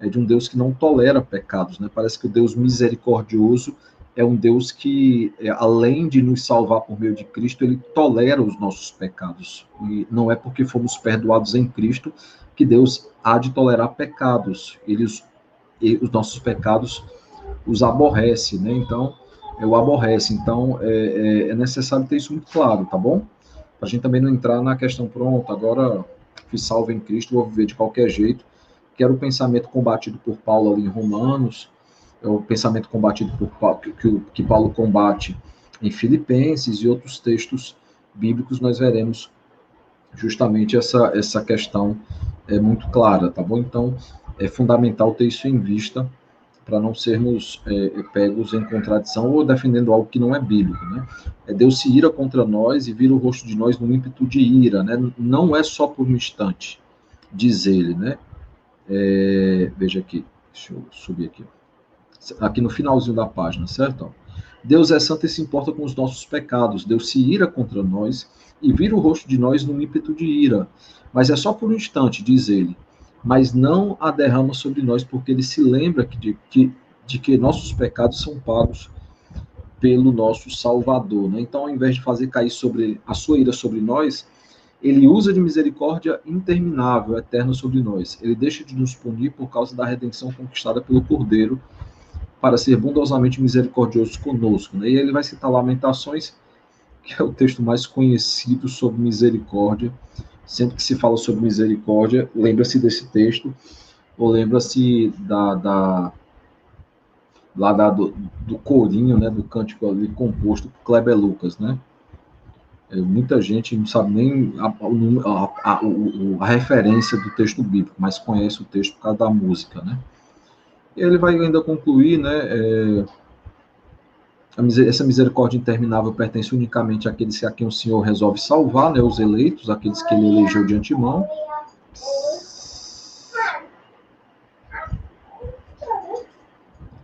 de um Deus que não tolera pecados, né? Parece que o Deus misericordioso é um Deus que, além de nos salvar por meio de Cristo, ele tolera os nossos pecados. E não é porque fomos perdoados em Cristo que Deus há de tolerar pecados. Os nossos pecados os aborrece, né? Então, o aborrece. Então, é necessário ter isso muito claro, tá bom? Para a gente também não entrar na questão, pronto, agora fui salvo em Cristo, vou viver de qualquer jeito, que era o pensamento combatido por Paulo ali em Romanos, é o pensamento combatido por Paulo, que Paulo combate em Filipenses e outros textos bíblicos, nós veremos justamente essa questão muito clara, tá bom? Então, é fundamental ter isso em vista para não sermos pegos em contradição ou defendendo algo que não é bíblico, né? Deus se ira contra nós e vira o rosto de nós num ímpeto de ira, né? Não é só por um instante, diz ele, né? Veja aqui, deixa eu subir aqui no finalzinho da página, certo? Deus é santo e se importa com os nossos pecados. Deus se ira contra nós e vira o rosto de nós num ímpeto de ira. Mas é só por um instante, diz ele. Mas não a derrama sobre nós, porque ele se lembra de que nossos pecados são pagos pelo nosso Salvador, né? Então, ao invés de fazer cair sobre a sua ira sobre nós, ele usa de misericórdia interminável, eterna sobre nós. Ele deixa de nos punir por causa da redenção conquistada pelo Cordeiro, para ser bondosamente misericordioso conosco, né? E ele vai citar Lamentações, que é o texto mais conhecido sobre misericórdia. Sempre que se fala sobre misericórdia, lembra-se desse texto, ou lembra-se do corinho, né, do cântico ali composto por Kleber Lucas, né? Muita gente não sabe nem a referência do texto bíblico, mas conhece o texto por causa da música, né? E ele vai ainda concluir, né? Essa misericórdia interminável pertence unicamente àqueles a quem o Senhor resolve salvar, né? Os eleitos, aqueles que ele elegeu de antemão.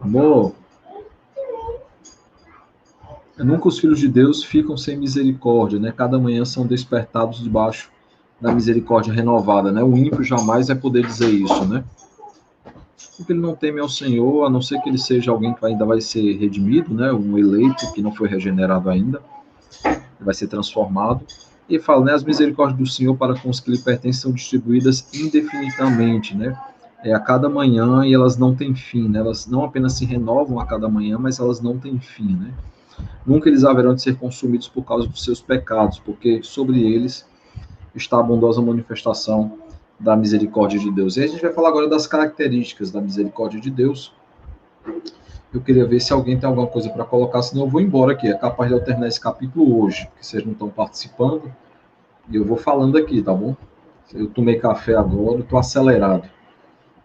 Amor, nunca os filhos de Deus ficam sem misericórdia, né? Cada manhã são despertados debaixo da misericórdia renovada, né? O ímpio jamais vai poder dizer isso, né? Porque ele não teme ao Senhor, a não ser que ele seja alguém que ainda vai ser redimido, né? Um eleito que não foi regenerado ainda, vai ser transformado. E fala, né? As misericórdias do Senhor para com os que lhe pertencem são distribuídas indefinidamente, né? A cada manhã, e elas não têm fim, né? Elas não apenas se renovam a cada manhã, mas elas não têm fim, né? Nunca eles haverão de ser consumidos por causa dos seus pecados, porque sobre eles está a bondosa manifestação da misericórdia de Deus. E a gente vai falar agora das características da misericórdia de Deus. Eu queria ver se alguém tem alguma coisa para colocar, senão eu vou embora aqui. É capaz de eu terminar esse capítulo hoje, porque vocês não estão participando, e eu vou falando aqui, tá bom? Eu tomei café agora, estou acelerado.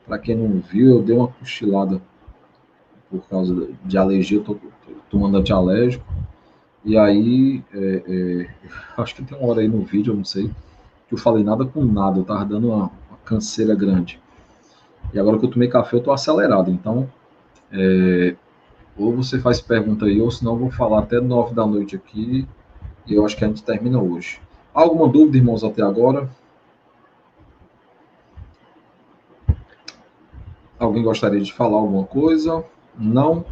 Para quem não viu, eu dei uma cochilada por causa de alergia, eu estou tomando antialérgico. E aí, acho que tem uma hora aí no vídeo, eu não sei, que eu falei nada com nada, eu estava dando uma canseira grande. E agora que eu tomei café, eu estou acelerado. Então, ou você faz pergunta aí, ou senão eu vou falar até 9 da noite aqui, e eu acho que a gente termina hoje. Alguma dúvida, irmãos, até agora? Alguém gostaria de falar alguma coisa? Não?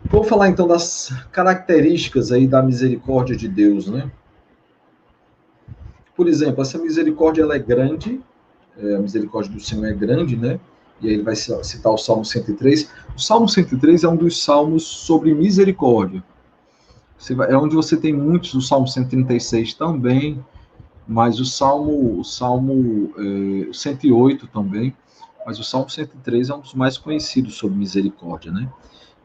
Vou falar então das características aí da misericórdia de Deus, né? Por exemplo, essa misericórdia ela é grande, a misericórdia do Senhor é grande, né? E aí ele vai citar o Salmo 103. O Salmo 103 é um dos salmos sobre misericórdia. É onde você tem muitos, o Salmo 136 também, mas o Salmo 108 também, mas o Salmo 103 é um dos mais conhecidos sobre misericórdia, né?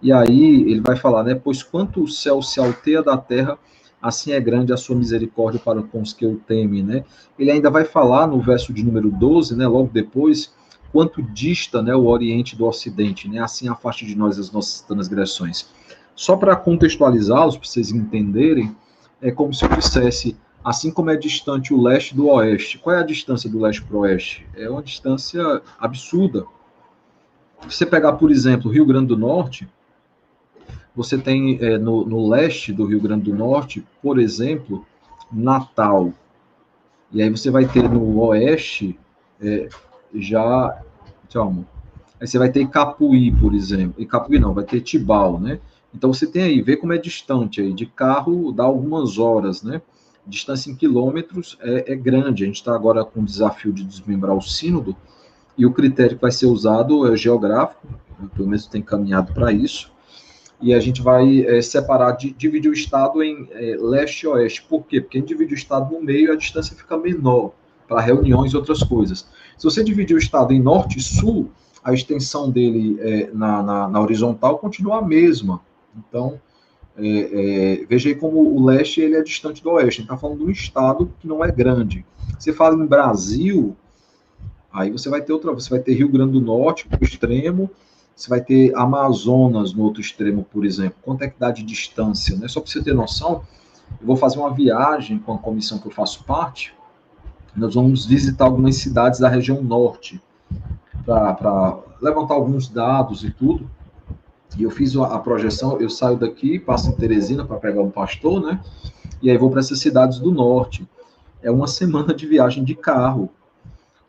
E aí ele vai falar, né? Pois quanto o céu se alteia da terra, assim é grande a sua misericórdia para com os que o temem, né? Ele ainda vai falar no verso de número 12, né? Logo depois, quanto dista, né, o Oriente do Ocidente, né? Assim afaste de nós as nossas transgressões. Só para contextualizá-los, para vocês entenderem, é como se eu dissesse, assim como é distante o leste do oeste. Qual é a distância do leste para o oeste? É uma distância absurda. Se você pegar, por exemplo, o Rio Grande do Norte, você tem no leste do Rio Grande do Norte, por exemplo, Natal. E aí você vai ter no oeste já. Tchau, amor. Aí você vai ter Capuí, por exemplo. E Capuí não, vai ter Tibau, né? Então você tem aí, vê como é distante aí. De carro dá algumas horas, né? Distância em quilômetros é grande. A gente está agora com o desafio de desmembrar o sínodo, e o critério que vai ser usado é geográfico, pelo menos tem caminhado para isso, e a gente vai separar, dividir o estado em leste e oeste. Por quê? Porque a gente divide o estado no meio, a distância fica menor para reuniões e outras coisas. Se você dividir o estado em norte e sul, a extensão dele na horizontal continua a mesma. Então, veja aí como o leste ele é distante do oeste. A gente está falando de um estado que não é grande. Você fala em Brasil, aí você vai ter Rio Grande do Norte, o extremo, você vai ter Amazonas no outro extremo, por exemplo. Quanto é que dá de distância, né? Só para você ter noção, eu vou fazer uma viagem com a comissão que eu faço parte, nós vamos visitar algumas cidades da região norte, para levantar alguns dados e tudo, e eu fiz a projeção, eu saio daqui, passo em Teresina para pegar um pastor, né? E aí vou para essas cidades do norte. É uma semana de viagem de carro.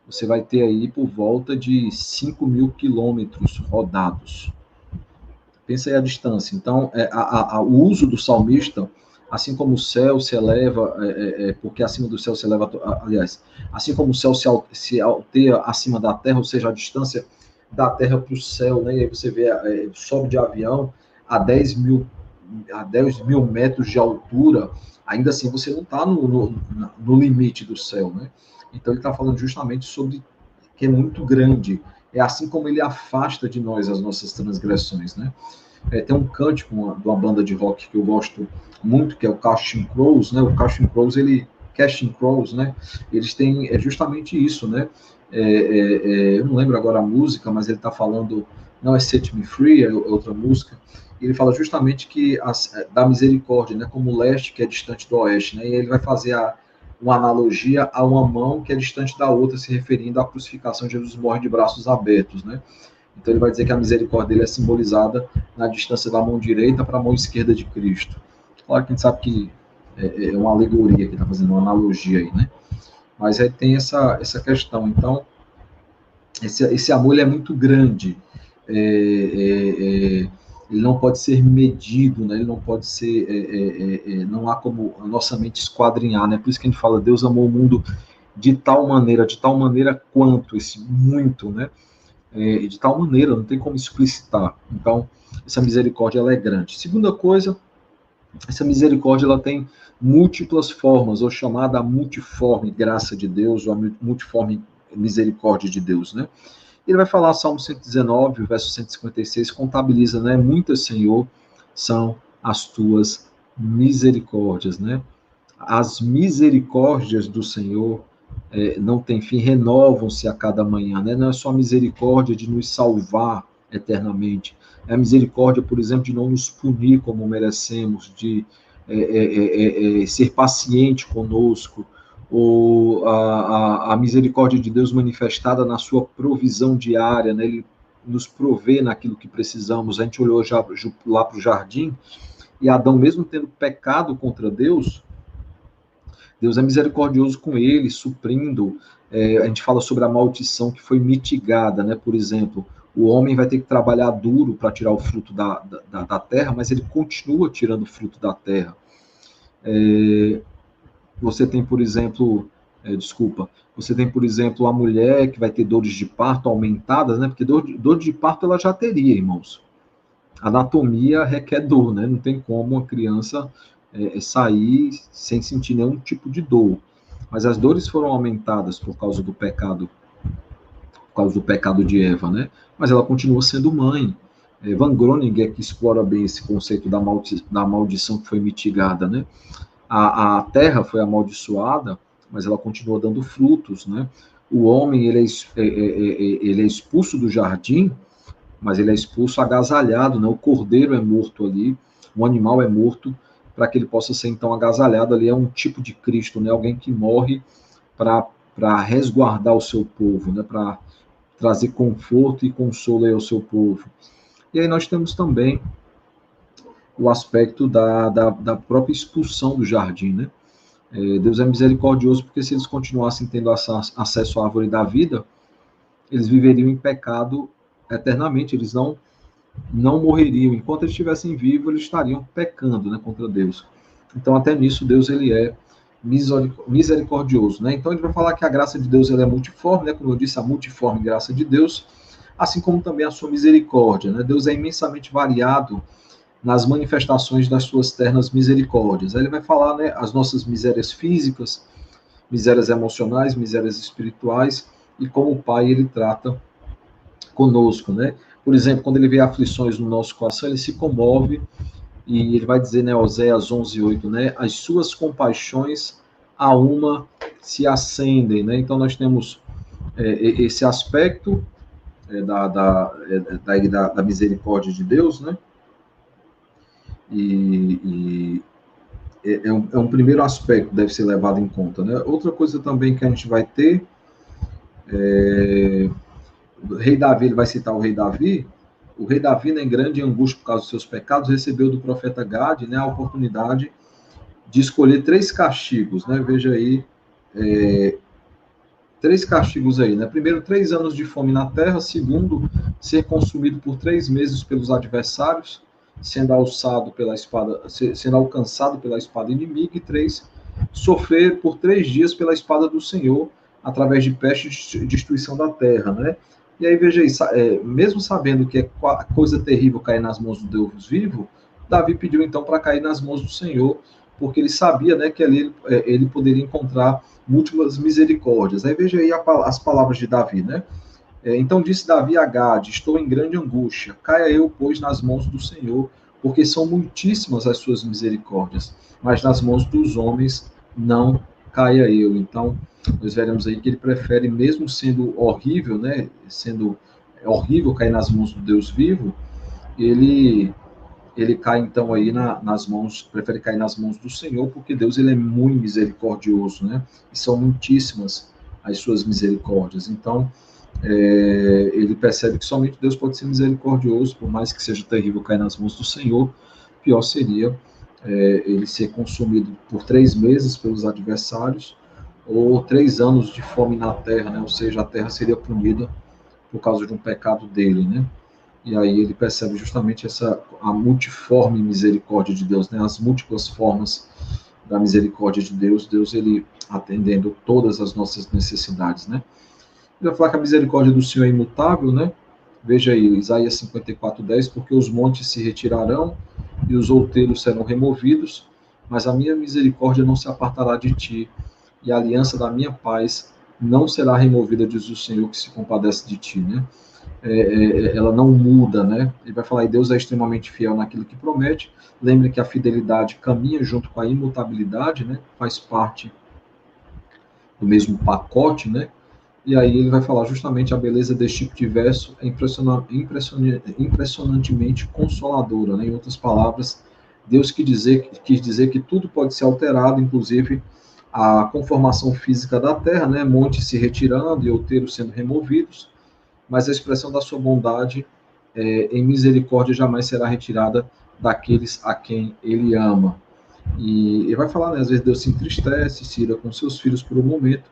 Você vai ter aí por volta de 5.000 quilômetros rodados. Pensa aí a distância. Então, o uso do salmista, assim como o céu se eleva, porque acima do céu se eleva, aliás, assim como o céu se alteia acima da terra, ou seja, a distância da terra para o céu, né? E aí você vê, sobe de avião a 10.000 metros de altura, ainda assim você não está no limite do céu, né? Então ele está falando justamente sobre que é muito grande. É assim como ele afasta de nós as nossas transgressões, né? Tem um cântico de uma banda de rock que eu gosto muito, que é o Casting Crows, né? O Casting Crows, né? Eles têm justamente isso, né? Eu não lembro agora a música, mas ele está falando, não é Set Me Free, é outra música. Ele fala justamente que da misericórdia, né? Como o leste que é distante do oeste, né? E ele vai fazer uma analogia a uma mão que é distante da outra, se referindo à crucificação. Jesus morre de braços abertos, né? Então ele vai dizer que a misericórdia dele é simbolizada na distância da mão direita para a mão esquerda de Cristo. Claro que a gente sabe que é uma alegoria que está fazendo uma analogia aí, né? Mas aí tem essa questão. Então, esse amor ele é muito grande. Ele não pode ser medido, né? Ele não pode ser, não há como a nossa mente esquadrinhar, né? Por isso que a gente fala, Deus amou o mundo de tal maneira quanto, esse muito, né? De tal maneira, não tem como explicitar. Então, essa misericórdia ela é grande. Segunda coisa, essa misericórdia ela tem múltiplas formas, ou chamada multiforme graça de Deus, ou a multiforme misericórdia de Deus, né? Ele vai falar, Salmo 119, verso 156, contabiliza, né? Muitas, Senhor, são as tuas misericórdias, né? As misericórdias do Senhor não tem fim, renovam-se a cada manhã, né? Não é só a misericórdia de nos salvar eternamente, é a misericórdia, por exemplo, de não nos punir como merecemos, de ser paciente conosco, ou a misericórdia de Deus manifestada na sua provisão diária, né? Ele nos provê naquilo que precisamos. A gente olhou já lá para o jardim, e Adão, mesmo tendo pecado contra Deus é misericordioso com ele, suprindo. A gente fala sobre a maldição que foi mitigada, né? Por exemplo, o homem vai ter que trabalhar duro para tirar o fruto da terra, mas ele continua tirando o fruto da terra. Você tem, por exemplo, você tem, por exemplo, a mulher que vai ter dores de parto aumentadas, né? Porque dor de parto ela já teria, irmãos. Anatomia requer dor, né? Não tem como uma criança sair sem sentir nenhum tipo de dor. Mas as dores foram aumentadas por causa do pecado de Eva, né? Mas ela continua sendo mãe. Van Groningen é que explora bem esse conceito da maldição que foi mitigada, né? A terra foi amaldiçoada, mas ela continua dando frutos, né? O homem ele é expulso do jardim, mas ele é expulso agasalhado, né? O cordeiro é morto ali, o animal é morto para que ele possa ser então agasalhado ali. É um tipo de Cristo, né? Alguém que morre para resguardar o seu povo, né? Para trazer conforto e consolo ao seu povo. E aí nós temos também o aspecto da própria expulsão do jardim, né? Deus é misericordioso porque se eles continuassem tendo acesso à árvore da vida, eles viveriam em pecado eternamente, eles não morreriam. Enquanto eles estivessem vivos, eles estariam pecando, né, contra Deus. Então, até nisso, Deus ele é misericordioso, né? Então, ele vai falar que a graça de Deus ela é multiforme, né? Como eu disse, a multiforme graça de Deus, assim como também a sua misericórdia, né? Deus é imensamente variado nas manifestações das suas ternas misericórdias. Aí ele vai falar, né, as nossas misérias físicas, misérias emocionais, misérias espirituais, e como o Pai ele trata conosco, né? Por exemplo, quando ele vê aflições no nosso coração, ele se comove, e ele vai dizer, né, Oséias 11:8, né, as suas compaixões a uma se acendem, né? Então nós temos esse aspecto da misericórdia de Deus, né? E é um primeiro aspecto que deve ser levado em conta, né? Outra coisa também que a gente vai ter, o rei Davi, ele vai citar o rei Davi, né, em grande angústia por causa dos seus pecados, recebeu do profeta Gade, né, a oportunidade de escolher 3 castigos, né? Veja aí, 3 castigos aí, né? Primeiro, 3 anos de fome na terra. Segundo, ser consumido por 3 meses pelos adversários, sendo alcançado pela espada inimiga. E 3, sofrer por 3 dias pela espada do Senhor, através de peste e destruição da terra, né? E aí, veja aí, mesmo sabendo que é coisa terrível cair nas mãos do Deus vivo, Davi pediu então para cair nas mãos do Senhor, porque ele sabia, né, que ali ele poderia encontrar múltiplas misericórdias. Aí veja aí as palavras de Davi, né? Então disse Davi a Gade: estou em grande angústia, caia eu, pois, nas mãos do Senhor, porque são muitíssimas as suas misericórdias, mas nas mãos dos homens não caia eu. Então, nós veremos aí que ele prefere, mesmo sendo horrível, né, sendo horrível cair nas mãos do Deus vivo, ele cai então aí prefere cair nas mãos do Senhor, porque Deus ele é muito misericordioso, né? E são muitíssimas as suas misericórdias. Então, ele percebe que somente Deus pode ser misericordioso, por mais que seja terrível cair nas mãos do Senhor. Pior seria ele ser consumido por 3 meses pelos adversários, ou 3 anos de fome na terra, né? Ou seja, a terra seria punida por causa de um pecado dele, né? E aí ele percebe justamente a multiforme misericórdia de Deus, né? As múltiplas formas da misericórdia de Deus, Deus ele atendendo todas as nossas necessidades, né? Ele vai falar que a misericórdia do Senhor é imutável, né? Veja aí, Isaías 54:10, porque os montes se retirarão e os outeiros serão removidos, mas a minha misericórdia não se apartará de ti, e a aliança da minha paz não será removida, diz o Senhor, que se compadece de ti, né? Ela não muda, né? Ele vai falar, e Deus é extremamente fiel naquilo que promete. Lembre que a fidelidade caminha junto com a imutabilidade, né? Faz parte do mesmo pacote, né? E aí ele vai falar justamente a beleza desse tipo de verso é impressionantemente consoladora, né? Em outras palavras, Deus quis dizer que tudo pode ser alterado, inclusive a conformação física da terra, né? Montes se retirando e outeiros sendo removidos, mas a expressão da sua bondade em misericórdia jamais será retirada daqueles a quem ele ama. E ele vai falar, né, às vezes Deus se entristece, se ira com seus filhos por um momento,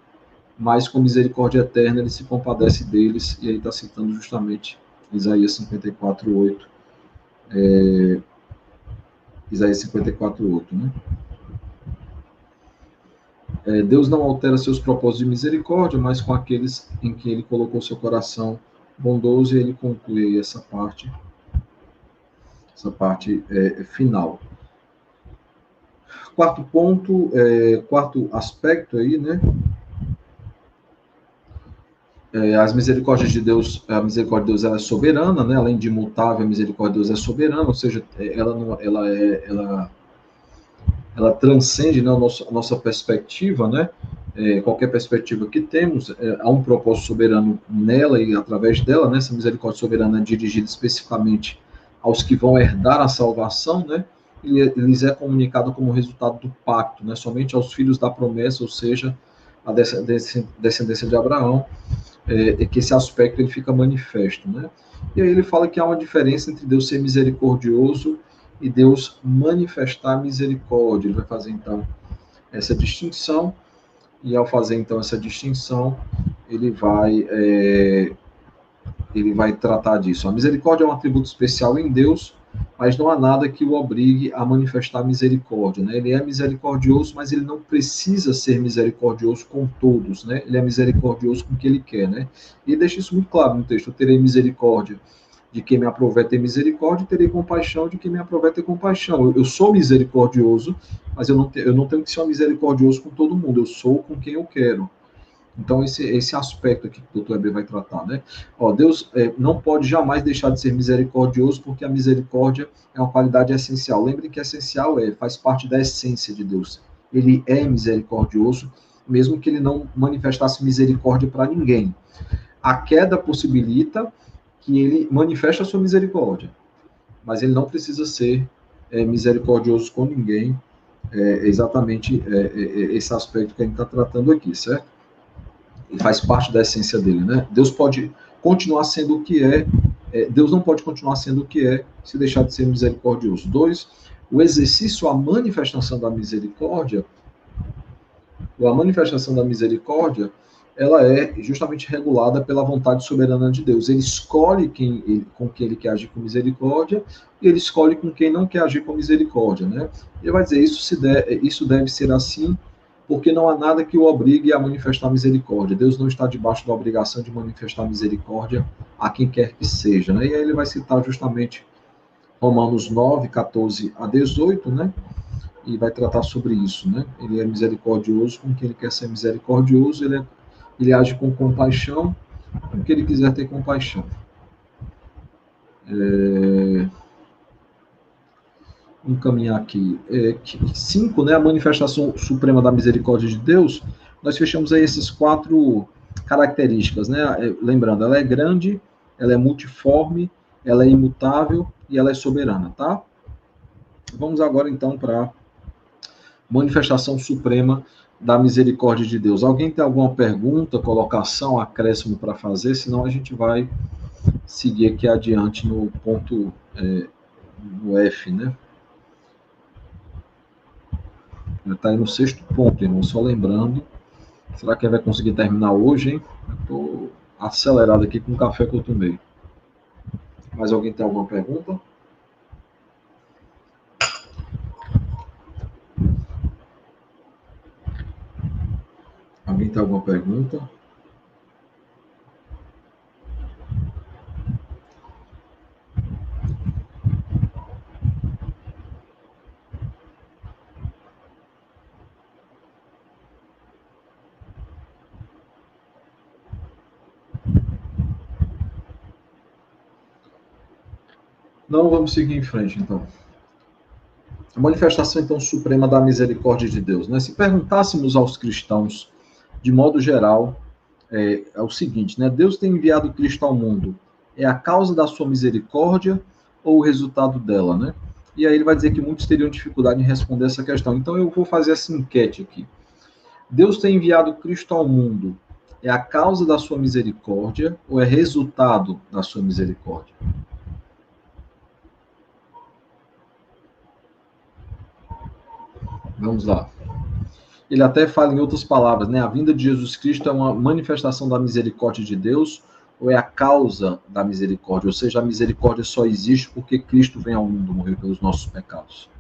mas com misericórdia eterna ele se compadece deles, e aí está citando justamente Isaías 54:8. Isaías 54:8, né? Deus não altera seus propósitos de misericórdia, mas com aqueles em que ele colocou seu coração bondoso, e ele conclui essa parte final. Quarto ponto, quarto aspecto aí, né? As misericórdias de Deus, a misericórdia de Deus ela é soberana, né? Além de imutável, a misericórdia de Deus é soberana, ou seja, ela transcende, né, a nossa perspectiva, né? Qualquer perspectiva que temos, há um propósito soberano nela e através dela, né? Essa misericórdia soberana é dirigida especificamente aos que vão herdar a salvação, né? E lhes é comunicado como resultado do pacto, né? Somente aos filhos da promessa, ou seja, a descendência de Abraão, que esse aspecto ele fica manifesto, né? E aí ele fala que há uma diferença entre Deus ser misericordioso e Deus manifestar misericórdia. Ele vai fazer então essa distinção, e ao fazer então essa distinção, ele vai tratar disso. A misericórdia é um atributo especial em Deus, mas não há nada que o obrigue a manifestar misericórdia, né? Ele é misericordioso, mas ele não precisa ser misericordioso com todos, né? Ele é misericordioso com o que ele quer, né? E deixa isso muito claro no texto: eu terei misericórdia de quem me aprover ter misericórdia, e terei compaixão de quem me aprover ter compaixão. Eu sou misericordioso, mas eu não tenho que ser misericordioso com todo mundo, eu sou com quem eu quero. Então, esse aspecto aqui que o doutor Heber vai tratar, né? Deus não pode jamais deixar de ser misericordioso, porque a misericórdia é uma qualidade essencial. Lembrem que essencial faz parte da essência de Deus. Ele é misericordioso, mesmo que ele não manifestasse misericórdia para ninguém. A queda possibilita que ele manifeste a sua misericórdia, mas ele não precisa ser misericordioso com ninguém. Exatamente esse aspecto que a gente está tratando aqui, certo? E faz parte da essência dele, né? Deus pode continuar sendo o que Deus não pode continuar sendo o que se deixar de ser misericordioso. 2, o exercício, a manifestação da misericórdia, ela é justamente regulada pela vontade soberana de Deus. Ele escolhe com quem ele quer agir com misericórdia, e ele escolhe com quem não quer agir com misericórdia, né? Ele vai dizer, isso deve ser assim, porque não há nada que o obrigue a manifestar misericórdia. Deus não está debaixo da obrigação de manifestar misericórdia a quem quer que seja, né? E aí ele vai citar justamente Romanos 9, 14 a 18, né? E vai tratar sobre isso, né? Ele é misericordioso com quem ele quer ser misericordioso, ele age com compaixão com quem ele quiser ter compaixão. 5, né, a manifestação suprema da misericórdia de Deus. Nós fechamos aí essas 4 características, né? Lembrando, ela é grande, ela é multiforme, ela é imutável e ela é soberana, tá? Vamos agora então para a manifestação suprema da misericórdia de Deus. Alguém tem alguma pergunta, colocação, acréscimo para fazer? Senão a gente vai seguir aqui adiante no ponto no F, né? Está aí no 6º ponto, irmão, só lembrando. Será que ele vai conseguir terminar hoje, hein? Estou acelerado aqui com o café que eu tomei. Mais alguém tem alguma pergunta? Alguém tem alguma pergunta? Não, vamos seguir em frente, então. A manifestação, então, suprema da misericórdia de Deus, né? Se perguntássemos aos cristãos, de modo geral, é o seguinte, né? Deus tem enviado Cristo ao mundo. É a causa da sua misericórdia ou o resultado dela, né? E aí ele vai dizer que muitos teriam dificuldade em responder essa questão. Então eu vou fazer essa enquete aqui. Deus tem enviado Cristo ao mundo. É a causa da sua misericórdia ou é resultado da sua misericórdia? Vamos lá. Ele até fala em outras palavras, né? A vinda de Jesus Cristo é uma manifestação da misericórdia de Deus ou é a causa da misericórdia? Ou seja, a misericórdia só existe porque Cristo vem ao mundo morrer pelos nossos pecados.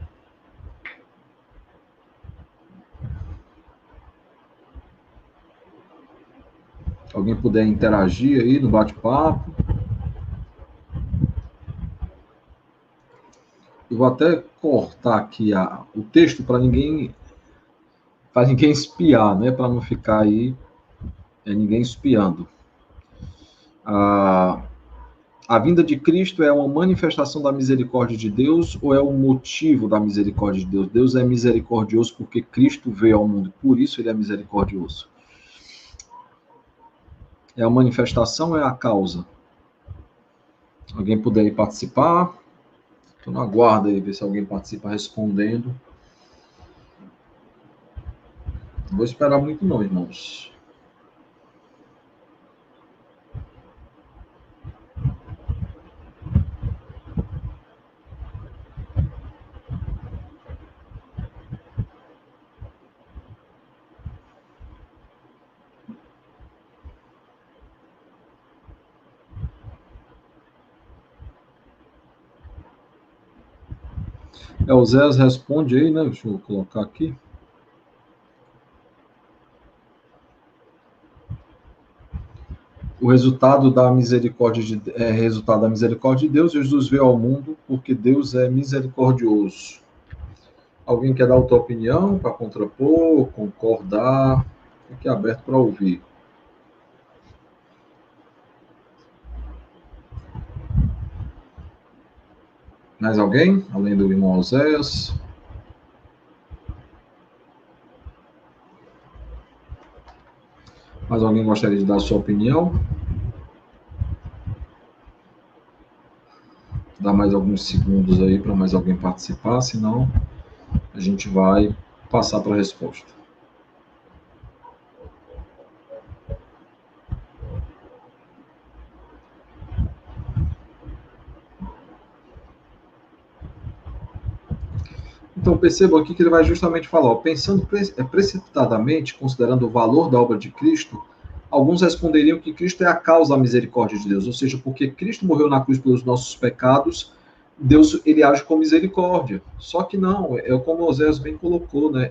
Alguém puder interagir aí no bate-papo. Eu vou até cortar aqui o texto para ninguém espiar, né? Para não ficar aí ninguém espiando. A vinda de Cristo é uma manifestação da misericórdia de Deus ou é o motivo da misericórdia de Deus? Deus é misericordioso porque Cristo veio ao mundo, por isso ele é misericordioso. É a manifestação ou é a causa? Alguém puder aí participar? Estou na guarda aí, ver se alguém participa respondendo. Não vou esperar muito não, irmãos. O Zé responde aí, né? Deixa eu colocar aqui. O resultado da misericórdia de Deus, Jesus veio ao mundo porque Deus é misericordioso. Alguém quer dar a tua opinião para contrapor, concordar? Fique aberto para ouvir. Mais alguém? Além do irmão Oséias? Mais alguém gostaria de dar a sua opinião? Dá mais alguns segundos aí para mais alguém participar, senão a gente vai passar para a resposta. Então, percebam aqui que ele vai justamente falar, pensando precipitadamente, considerando o valor da obra de Cristo, alguns responderiam que Cristo é a causa da misericórdia de Deus, ou seja, porque Cristo morreu na cruz pelos nossos pecados, Deus ele age com misericórdia. Só que não, é como Oséias bem colocou, né?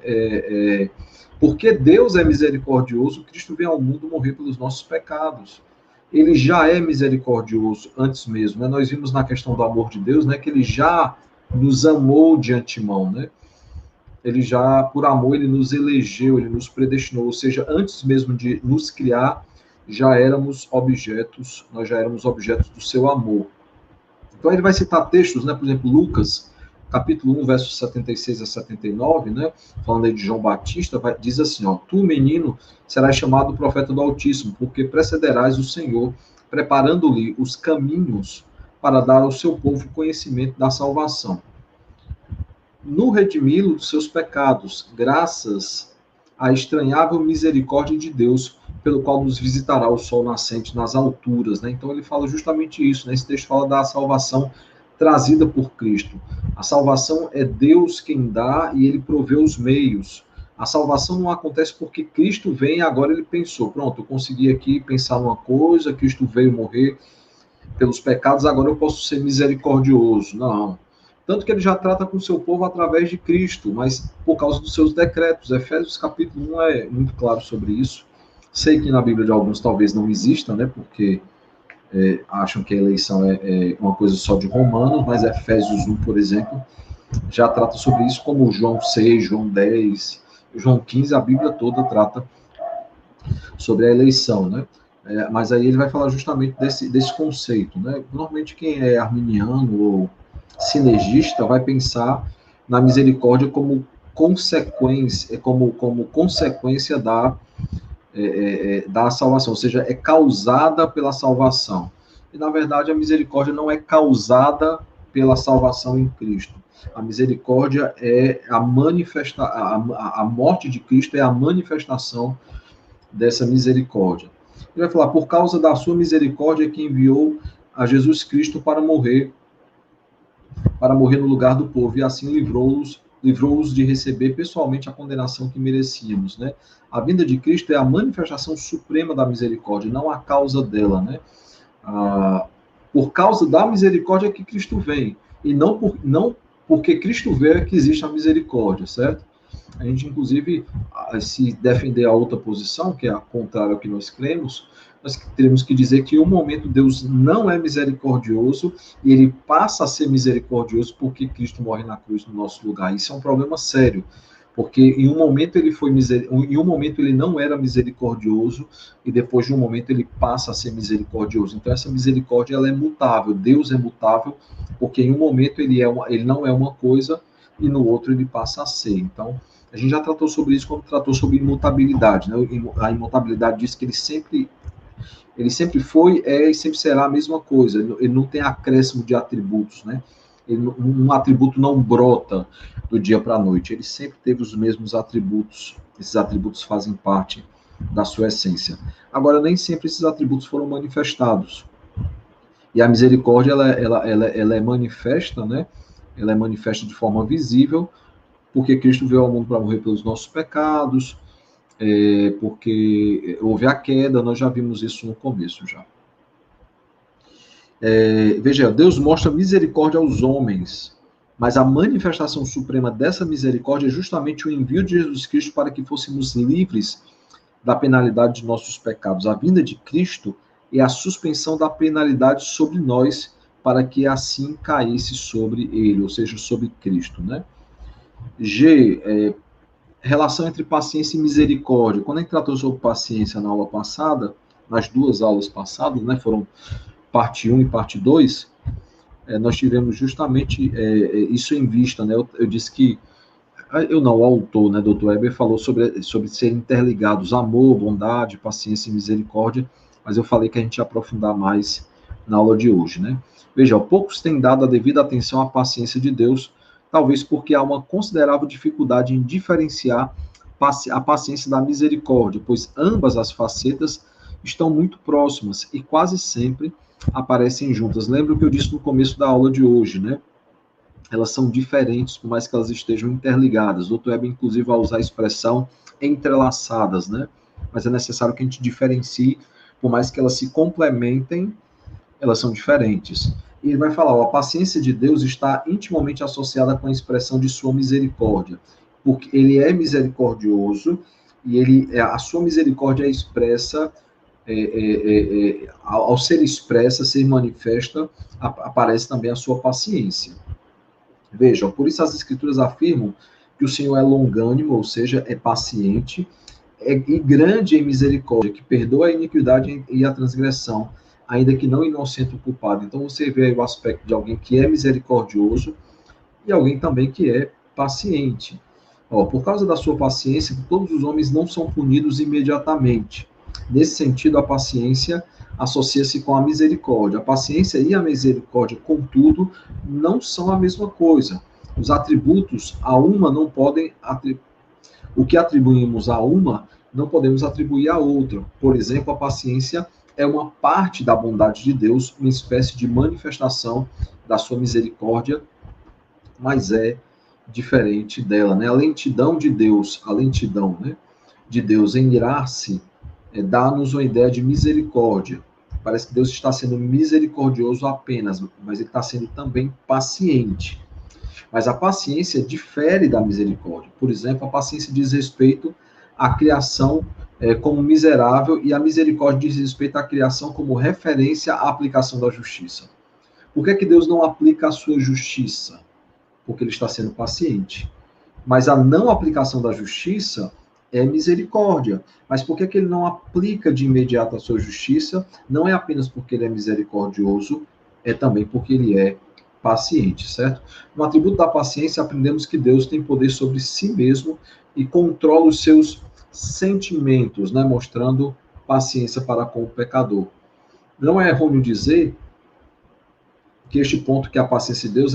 Porque Deus é misericordioso, Cristo vem ao mundo morrer pelos nossos pecados. Ele já é misericordioso antes mesmo, né? Nós vimos na questão do amor de Deus, né, que ele já nos amou de antemão, né? Ele já, por amor, ele nos elegeu, ele nos predestinou, ou seja, antes mesmo de nos criar, nós já éramos objetos do seu amor. Então ele vai citar textos, né, por exemplo, Lucas, capítulo 1, versos 76 a 79, né, falando aí de João Batista, diz assim, ó, tu, menino, serás chamado profeta do Altíssimo, porque precederás o Senhor, preparando-lhe os caminhos para dar ao seu povo conhecimento da salvação. No redimi-lo dos seus pecados, graças à estranhável misericórdia de Deus, pelo qual nos visitará o sol nascente nas alturas, né? Então ele fala justamente isso, né? Esse texto fala da salvação trazida por Cristo. A salvação é Deus quem dá e ele provê os meios. A salvação não acontece porque Cristo vem e agora ele pensou, pronto, eu consegui aqui pensar numa coisa, Cristo veio morrer pelos pecados, agora eu posso ser misericordioso. Não. Tanto que ele já trata com o seu povo através de Cristo, mas por causa dos seus decretos. Efésios capítulo 1 é muito claro sobre isso. Sei que na Bíblia de alguns talvez não exista, né, porque acham que a eleição é uma coisa só de Romanos, mas Efésios 1, por exemplo, já trata sobre isso, como João 6, João 10, João 15, a Bíblia toda trata sobre a eleição, né? Mas aí ele vai falar justamente desse conceito, né? Normalmente quem é arminiano ou sinergista vai pensar na misericórdia como consequência, como consequência da salvação, ou seja, é causada pela salvação. E na verdade a misericórdia não é causada pela salvação em Cristo. A misericórdia é a morte de Cristo é a manifestação dessa misericórdia. Ele vai falar, por causa da sua misericórdia que enviou a Jesus Cristo para morrer no lugar do povo, e assim livrou-os de receber pessoalmente a condenação que merecíamos, né? A vinda de Cristo é a manifestação suprema da misericórdia, não a causa dela, né? Por causa da misericórdia que Cristo vem, e não porque Cristo veio é que existe a misericórdia, certo? A gente, inclusive, se defender a outra posição, que é a contrária ao que nós cremos, nós teremos que dizer que em um momento Deus não é misericordioso e ele passa a ser misericordioso porque Cristo morre na cruz no nosso lugar. Isso é um problema sério, porque em um momento em um momento ele não era misericordioso e depois de um momento ele passa a ser misericordioso. Então essa misericórdia ela é mutável. Deus é mutável porque em um momento ele não é uma coisa e no outro ele passa a ser. Então a gente já tratou sobre isso quando tratou sobre imutabilidade, né? A imutabilidade diz que ele sempre foi, é e sempre será a mesma coisa. Ele não tem acréscimo de atributos, né? Um atributo não brota do dia para a noite. Ele sempre teve os mesmos atributos. Esses atributos fazem parte da sua essência. Agora, nem sempre esses atributos foram manifestados. E a misericórdia, ela é manifesta, né? Ela é manifesta de forma visível, porque Cristo veio ao mundo para morrer pelos nossos pecados, porque houve a queda, nós já vimos isso no começo já. Veja, Deus mostra misericórdia aos homens, mas a manifestação suprema dessa misericórdia é justamente o envio de Jesus Cristo para que fôssemos livres da penalidade de nossos pecados. A vinda de Cristo é a suspensão da penalidade sobre nós, para que assim caísse sobre ele, ou seja, sobre Cristo, né? Relação entre paciência e misericórdia. Quando a gente tratou sobre paciência na aula passada, nas duas aulas passadas, né, foram parte 1 e parte 2, nós tivemos justamente isso em vista, né? Eu disse que, o autor, né, Dr. Weber, falou sobre ser interligados, amor, bondade, paciência e misericórdia, mas eu falei que a gente ia aprofundar mais na aula de hoje, né? Veja, poucos têm dado a devida atenção à paciência de Deus, talvez porque há uma considerável dificuldade em diferenciar a paciência da misericórdia, pois ambas as facetas estão muito próximas e quase sempre aparecem juntas. Lembra o que eu disse no começo da aula de hoje, né? Elas são diferentes, por mais que elas estejam interligadas. O Dr. Weber, inclusive, vai usar a expressão entrelaçadas, né? Mas é necessário que a gente diferencie, por mais que elas se complementem, elas são diferentes. E ele vai falar, a paciência de Deus está intimamente associada com a expressão de sua misericórdia, porque ele é misericordioso e a sua misericórdia é expressa, ao ser expressa, ser manifesta, aparece também a sua paciência. Vejam, por isso as escrituras afirmam que o Senhor é longânimo, ou seja, é paciente, e grande em misericórdia, que perdoa a iniquidade e a transgressão, ainda que não inocente o culpado. Então você vê aí o aspecto de alguém que é misericordioso e alguém também que é paciente. Por causa da sua paciência, todos os homens não são punidos imediatamente. Nesse sentido, a paciência associa-se com a misericórdia. A paciência e a misericórdia, contudo, não são a mesma coisa. Os atributos a uma não podem o que atribuímos a uma, não podemos atribuir a outra. Por exemplo, a paciência é uma parte da bondade de Deus, uma espécie de manifestação da sua misericórdia, mas é diferente dela, né? A lentidão, né, de Deus em irar-se, dá-nos uma ideia de misericórdia. Parece que Deus está sendo misericordioso apenas, mas ele está sendo também paciente. Mas a paciência difere da misericórdia. Por exemplo, a paciência diz respeito à criação como miserável e a misericórdia diz respeito à criação como referência à aplicação da justiça. Por que é que Deus não aplica a sua justiça? Porque ele está sendo paciente. Mas a não aplicação da justiça é misericórdia. Mas por que ele não aplica de imediato a sua justiça? Não é apenas porque ele é misericordioso, é também porque ele é paciente, certo? No atributo da paciência, aprendemos que Deus tem poder sobre si mesmo e controla os seus sentimentos, né? Mostrando paciência para com o pecador. Não é errôneo dizer que este ponto que a paciência de Deus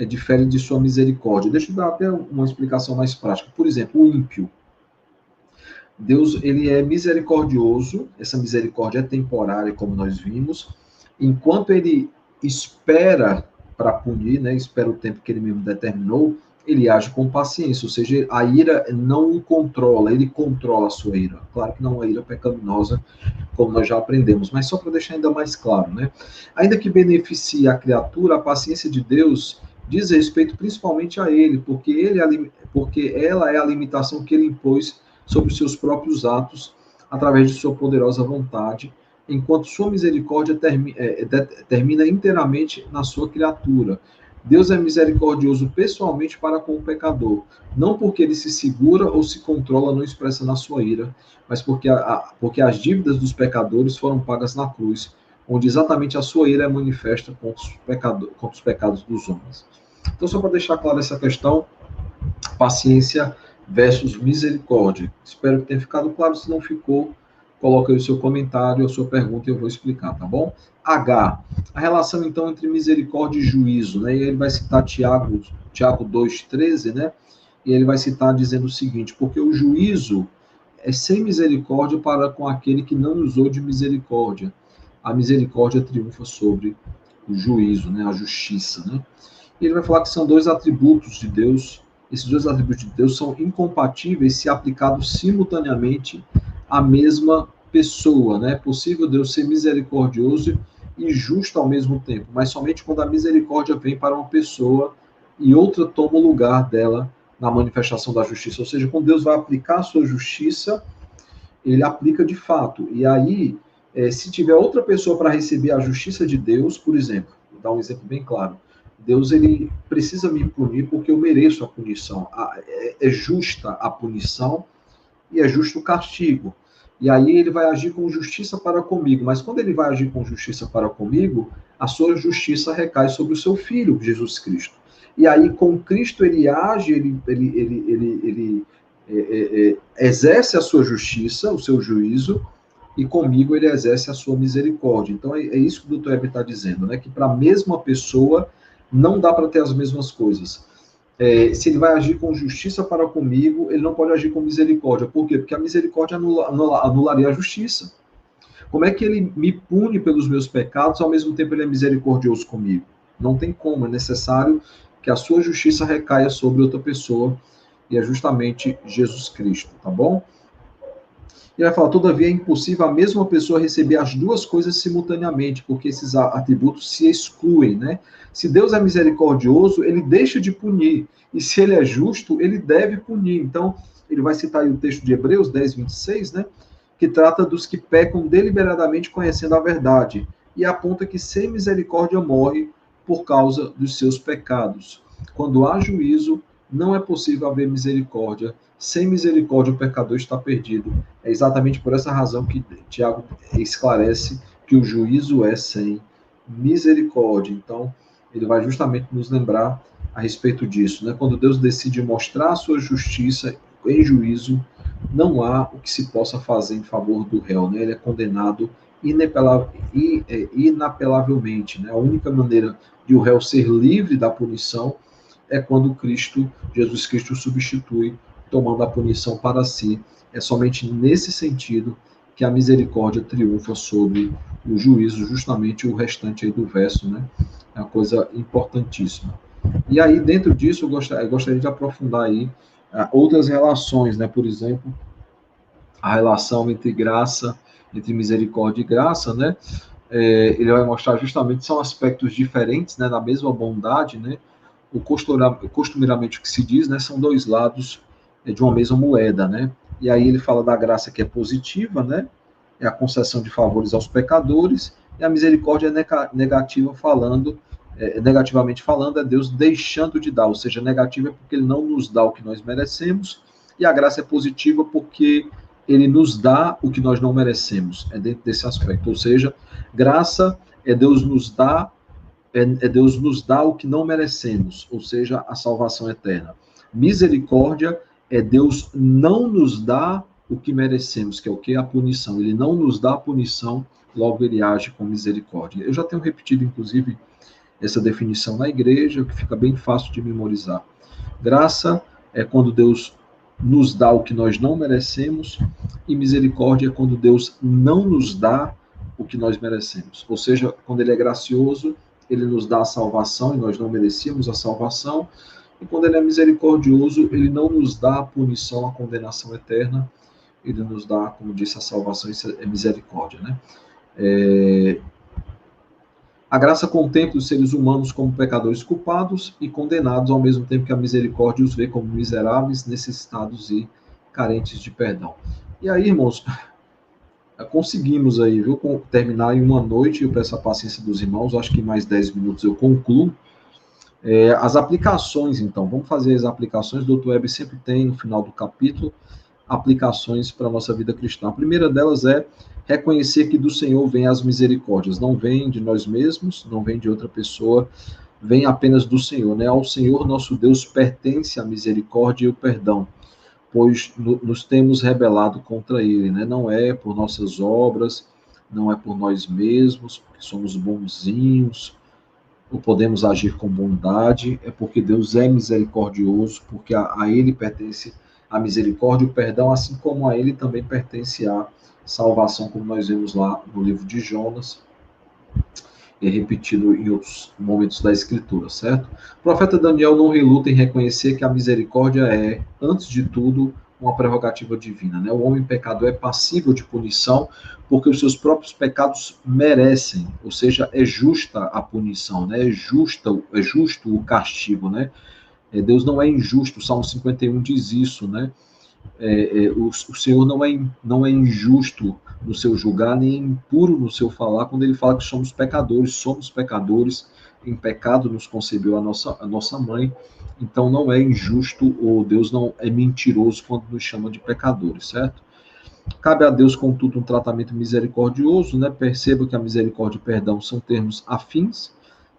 difere de sua misericórdia. Deixa eu dar até uma explicação mais prática. Por exemplo, o ímpio. Deus, ele é misericordioso, essa misericórdia é temporária, como nós vimos, enquanto ele espera para punir, né, espera o tempo que ele mesmo determinou, ele age com paciência, ou seja, a ira não o controla, ele controla a sua ira. Claro que não é uma ira pecaminosa, como nós já aprendemos, mas só para deixar ainda mais claro, né? Ainda que beneficie a criatura, a paciência de Deus diz respeito principalmente a ele, porque ela é a limitação que ele impôs sobre os seus próprios atos, através de sua poderosa vontade, enquanto sua misericórdia termina inteiramente na sua criatura. Deus é misericordioso pessoalmente para com o pecador, não porque ele se segura ou se controla não expressa na sua ira, mas porque as dívidas dos pecadores foram pagas na cruz, onde exatamente a sua ira é manifesta contra os pecados dos homens. Então, só para deixar clara essa questão, paciência versus misericórdia. Espero que tenha ficado claro. Se não ficou, coloque aí o seu comentário, a sua pergunta e eu vou explicar, tá bom? H. A relação, então, entre misericórdia e juízo, né? E ele vai citar Tiago 2,13, né? E ele vai citar dizendo o seguinte: porque o juízo é sem misericórdia para com aquele que não usou de misericórdia. A misericórdia triunfa sobre o juízo, né? A justiça, né? E ele vai falar que são dois atributos de Deus. Esses dois atributos de Deus são incompatíveis se aplicados simultaneamente à mesma pessoa, né? É possível Deus ser misericordioso e justo ao mesmo tempo, mas somente quando a misericórdia vem para uma pessoa e outra toma o lugar dela na manifestação da justiça. Ou seja, quando Deus vai aplicar a sua justiça, ele aplica de fato. E aí, se tiver outra pessoa para receber a justiça de Deus, por exemplo, vou dar um exemplo bem claro. Deus, ele precisa me punir porque eu mereço a punição. É justa a punição e é justo o castigo. E aí ele vai agir com justiça para comigo. Mas quando ele vai agir com justiça para comigo, a sua justiça recai sobre o seu Filho, Jesus Cristo. E aí, com Cristo, ele age, ele exerce a sua justiça, o seu juízo, e comigo ele exerce a sua misericórdia. Então, é isso que o Dr. Heber está dizendo, né? Que para a mesma pessoa não dá para ter as mesmas coisas. Se ele vai agir com justiça para comigo, ele não pode agir com misericórdia. Por quê? Porque a misericórdia anularia a justiça. Como é que ele me pune pelos meus pecados, ao mesmo tempo ele é misericordioso comigo? Não tem como, é necessário que a sua justiça recaia sobre outra pessoa, e é justamente Jesus Cristo, tá bom? Ele vai falar, todavia é impossível a mesma pessoa receber as duas coisas simultaneamente, porque esses atributos se excluem, né? Se Deus é misericordioso, ele deixa de punir, e se ele é justo, ele deve punir. Então, ele vai citar aí o texto de Hebreus 10, 26, né? Que trata dos que pecam deliberadamente conhecendo a verdade, e aponta que sem misericórdia morre por causa dos seus pecados. Quando há juízo, não é possível haver misericórdia. Sem misericórdia, o pecador está perdido. É exatamente por essa razão que Tiago esclarece que o juízo é sem misericórdia. Então, ele vai justamente nos lembrar a respeito disso, né? Quando Deus decide mostrar a sua justiça em juízo, não há o que se possa fazer em favor do réu, né? Ele é condenado inapelavelmente, né? A única maneira de o réu ser livre da punição é quando Jesus Cristo substitui, tomando a punição para si. É somente nesse sentido que a misericórdia triunfa sobre o juízo, justamente o restante aí do verso, né? É uma coisa importantíssima. E aí, dentro disso, eu gostaria de aprofundar aí outras relações, né? Por exemplo, a relação entre misericórdia e graça, né? Ele vai mostrar justamente, são aspectos diferentes, né? Da mesma bondade, né? Costumeiramente o que se diz, né? São dois lados de uma mesma moeda, né? E aí ele fala da graça que é positiva, né? É a concessão de favores aos pecadores, e a misericórdia negativamente falando, é Deus deixando de dar, ou seja, negativa é porque ele não nos dá o que nós merecemos, e a graça é positiva porque ele nos dá o que nós não merecemos, é dentro desse aspecto, ou seja, graça é Deus nos dá o que não merecemos, ou seja, a salvação eterna. Misericórdia é Deus não nos dá o que merecemos, que é o que? A punição. Ele não nos dá a punição, logo ele age com misericórdia. Eu já tenho repetido, inclusive, essa definição na igreja, que fica bem fácil de memorizar. Graça é quando Deus nos dá o que nós não merecemos, e misericórdia é quando Deus não nos dá o que nós merecemos. Ou seja, quando ele é gracioso, ele nos dá a salvação, e nós não merecíamos a salvação, E quando ele é misericordioso, ele não nos dá a punição, a condenação eterna, ele nos dá, como disse, a salvação, isso é misericórdia, né? A graça contempla os seres humanos como pecadores culpados e condenados, ao mesmo tempo que a misericórdia os vê como miseráveis, necessitados e carentes de perdão. E aí, irmãos, conseguimos aí, viu, terminar em uma noite. Eu peço a paciência dos irmãos, acho que em mais 10 minutos eu concluo. As aplicações, então, vamos fazer as aplicações. O doutor Web sempre tem, no final do capítulo, aplicações para a nossa vida cristã. A primeira delas é reconhecer que do Senhor vem as misericórdias, não vem de nós mesmos, não vem de outra pessoa, vem apenas do Senhor, né? Ao Senhor nosso Deus pertence a misericórdia e o perdão, pois nos temos rebelado contra ele, né? Não é por nossas obras, não é por nós mesmos, porque somos bonzinhos, ou podemos agir com bondade, é porque Deus é misericordioso, porque a ele pertence a misericórdia e o perdão, assim como a ele também pertence a salvação, como nós vemos lá no livro de Jonas, e repetido em outros momentos da Escritura, certo? O profeta Daniel não reluta em reconhecer que a misericórdia é, antes de tudo, uma prerrogativa divina, né? O homem pecador é passível de punição porque os seus próprios pecados merecem, ou seja, é justa a punição, né? É justo o castigo, né? Deus não é injusto, o Salmo 51 diz isso, né? O Senhor não é injusto no seu julgar, nem impuro no seu falar, quando ele fala que somos pecadores, em pecado nos concebeu a nossa mãe, então não é injusto, ou Deus não é mentiroso quando nos chama de pecadores, certo? Cabe a Deus, contudo, um tratamento misericordioso, né? Perceba que a misericórdia e perdão são termos afins,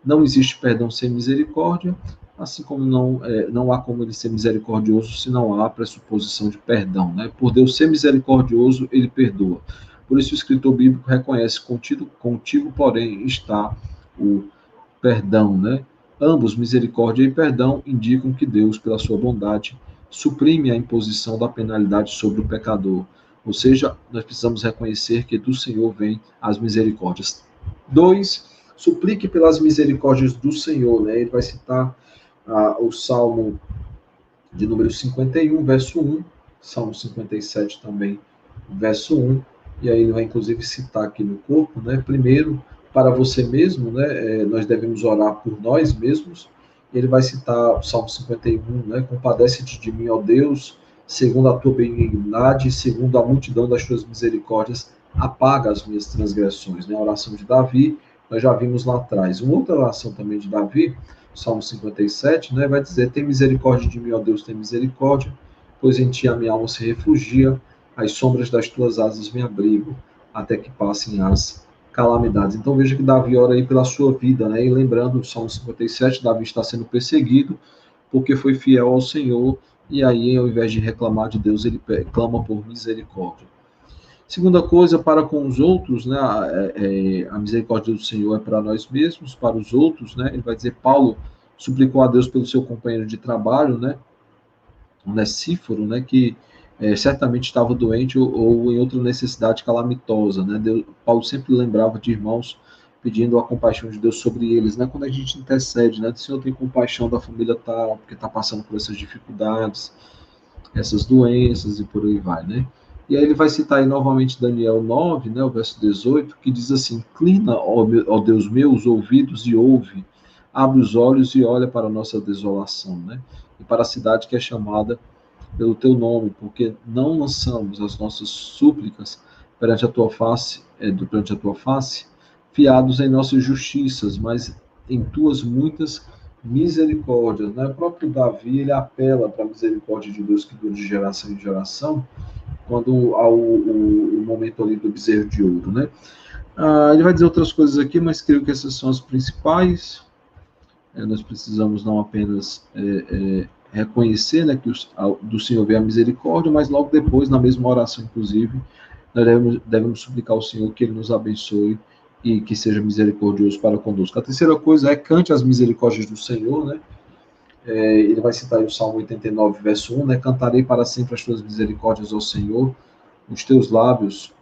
não existe perdão sem misericórdia, assim como não há como ele ser misericordioso se não há pressuposição de perdão, né? Por Deus ser misericordioso, ele perdoa. Por isso o escritor bíblico reconhece, contigo, porém, está o perdão, né? Ambos, misericórdia e perdão, indicam que Deus, pela sua bondade, suprime a imposição da penalidade sobre o pecador. Ou seja, nós precisamos reconhecer que do Senhor vem as misericórdias. 2, suplique pelas misericórdias do Senhor, né? Ele vai citar o Salmo de número 51, verso 1, Salmo 57 também, verso 1, e aí ele vai inclusive citar aqui no corpo, né? Primeiro, para você mesmo, né? Nós devemos orar por nós mesmos. Ele vai citar o Salmo 51, né? Compadece-te de mim, ó Deus, segundo a tua benignidade, segundo a multidão das tuas misericórdias, apaga as minhas transgressões, né? A oração de Davi, nós já vimos lá atrás. Uma outra oração também de Davi, Salmo 57, né, vai dizer: tem misericórdia de mim, ó Deus, tem misericórdia, pois em ti a minha alma se refugia, as sombras das tuas asas me abrigo, até que passem as calamidades. Então veja que Davi ora aí pela sua vida, né, e lembrando o Salmo 57, Davi está sendo perseguido porque foi fiel ao Senhor, e aí ao invés de reclamar de Deus, ele clama por misericórdia. Segunda coisa, para com os outros, né, a misericórdia do Senhor é para nós mesmos, para os outros, né, ele vai dizer, Paulo suplicou a Deus pelo seu companheiro de trabalho, né, Onesíforo, né, que certamente estava doente ou em outra necessidade calamitosa, né, Paulo sempre lembrava de irmãos pedindo a compaixão de Deus sobre eles, né, quando a gente intercede, né, o Senhor tem compaixão da família tal, porque está passando por essas dificuldades, essas doenças e por aí vai, né. E aí ele vai citar aí novamente Daniel 9, né, o verso 18, que diz assim: inclina, ó Deus meu, os ouvidos e ouve, abre os olhos e olha para a nossa desolação, né, e para a cidade que é chamada pelo teu nome, porque não lançamos as nossas súplicas perante a tua face, fiados em nossas justiças, mas em tuas muitas misericórdias, né? O próprio Davi, ele apela para a misericórdia de Deus que dura de geração em geração, quando há o momento ali do bezerro de ouro, né? Ele vai dizer outras coisas aqui, mas creio que essas são as principais. Nós precisamos não apenas reconhecer, né, que do Senhor vem a misericórdia, mas logo depois, na mesma oração, inclusive, nós devemos suplicar ao Senhor que Ele nos abençoe e que seja misericordioso para conosco. A terceira coisa é cante as misericórdias do Senhor, né? Ele vai citar aí o Salmo 89, verso 1, né? Cantarei para sempre as tuas misericórdias ao Senhor, os teus lábios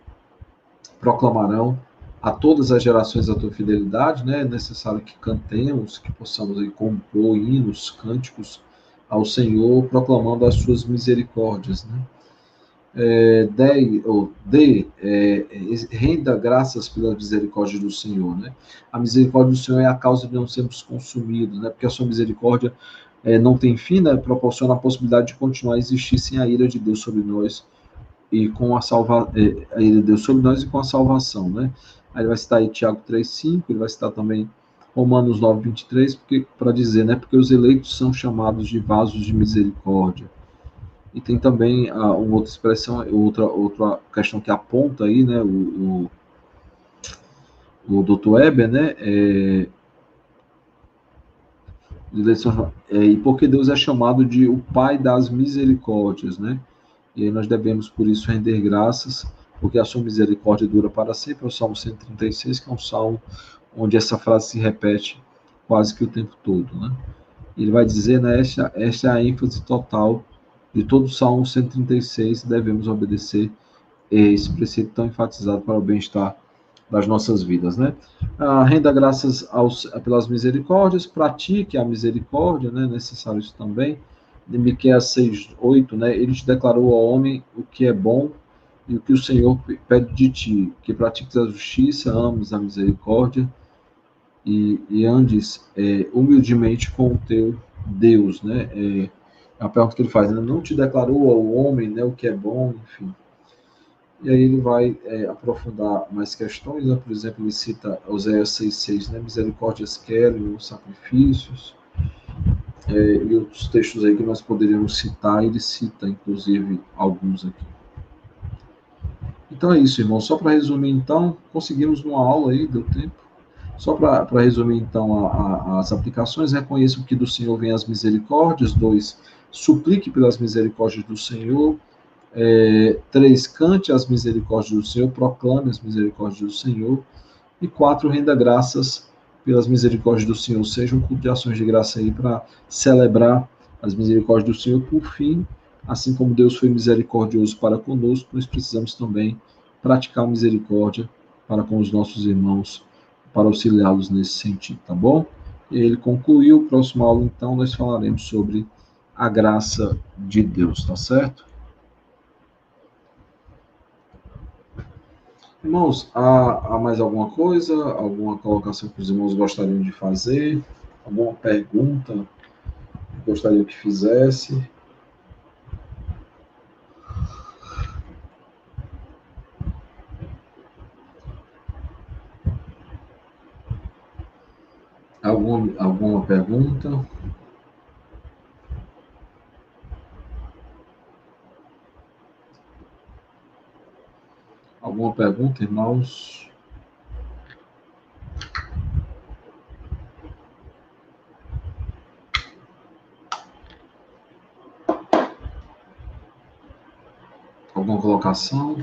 proclamarão a todas as gerações a tua fidelidade, né? É necessário que cantemos, que possamos aí compor hinos, cânticos ao Senhor, proclamando as suas misericórdias, né? Renda graças pelas misericórdias do Senhor, né? A misericórdia do Senhor é a causa de não sermos consumidos, né? Porque a sua misericórdia não tem fim, né? Proporciona a possibilidade de continuar a existir sem a ira de Deus sobre nós e com a a ira de Deus sobre nós e com a salvação, né? Aí ele vai citar aí Tiago 3,5, ele vai citar também Romanos 9,23, para dizer, né? Porque os eleitos são chamados de vasos de misericórdia. E tem também uma outra expressão, outra questão que aponta aí, né, o Dr. Weber, né, e porque Deus é chamado de o Pai das misericórdias, né, e aí nós devemos, por isso, render graças, porque a sua misericórdia dura para sempre, é o Salmo 136, que é um salmo onde essa frase se repete quase que o tempo todo, né. Ele vai dizer, né, esta é a ênfase total de todo o Salmo 136, devemos obedecer esse preceito tão enfatizado para o bem-estar das nossas vidas, né? Renda graças pelas misericórdias, pratique a misericórdia, né? Necessário isso também. De Miqueias 6:8, né? Ele te declarou ao homem o que é bom e o que o Senhor pede de ti, que pratiques a justiça, ames a misericórdia e andes humildemente com o teu Deus, né? É a pergunta que ele faz, né? Não te declarou ao homem, né, o que é bom, enfim. E aí ele vai aprofundar mais questões, né? Por exemplo, ele cita Oséias 6,6, né? Misericórdias quero e os sacrifícios, e outros textos aí que nós poderíamos citar, ele cita, inclusive, alguns aqui. Então é isso, irmão. Só para resumir, então, conseguimos numa aula aí, deu tempo. Só para resumir, então, as aplicações, reconheça que do Senhor vem as misericórdias. 2, suplique pelas misericórdias do Senhor. 3, cante as misericórdias do Senhor, proclame as misericórdias do Senhor. E 4, renda graças pelas misericórdias do Senhor. Seja um culto de ações de graça aí para celebrar as misericórdias do Senhor. Por fim, assim como Deus foi misericordioso para conosco, nós precisamos também praticar misericórdia para com os nossos irmãos, para auxiliá-los nesse sentido, tá bom? E ele concluiu. Próxima aula, então, nós falaremos sobre a graça de Deus, tá certo? Irmãos, há mais alguma coisa? Alguma colocação que os irmãos gostariam de fazer? Alguma pergunta que gostaria que fizesse? Alguma pergunta? Alguma pergunta, irmãos? Alguma colocação?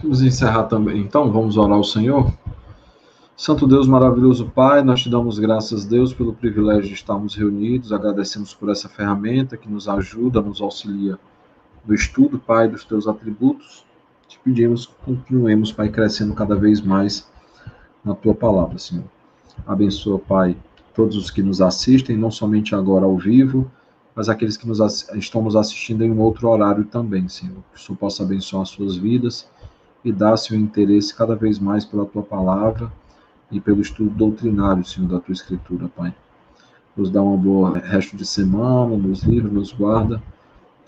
Vamos encerrar também. Então, vamos orar ao Senhor. Santo Deus, maravilhoso Pai, nós te damos graças, Deus, pelo privilégio de estarmos reunidos. Agradecemos por essa ferramenta que nos ajuda, nos auxilia no estudo, Pai, dos teus atributos. Te pedimos que continuemos, Pai, crescendo cada vez mais na tua palavra, Senhor. Abençoa, Pai, todos os que nos assistem, não somente agora ao vivo, mas aqueles que estão nos assistindo em um outro horário também, Senhor. Que o Senhor possa abençoar as suas vidas e dar seu interesse cada vez mais pela tua palavra e pelo estudo doutrinário, Senhor, da tua Escritura, Pai. Nos dá uma boa resto de semana, nos livra, nos guarda.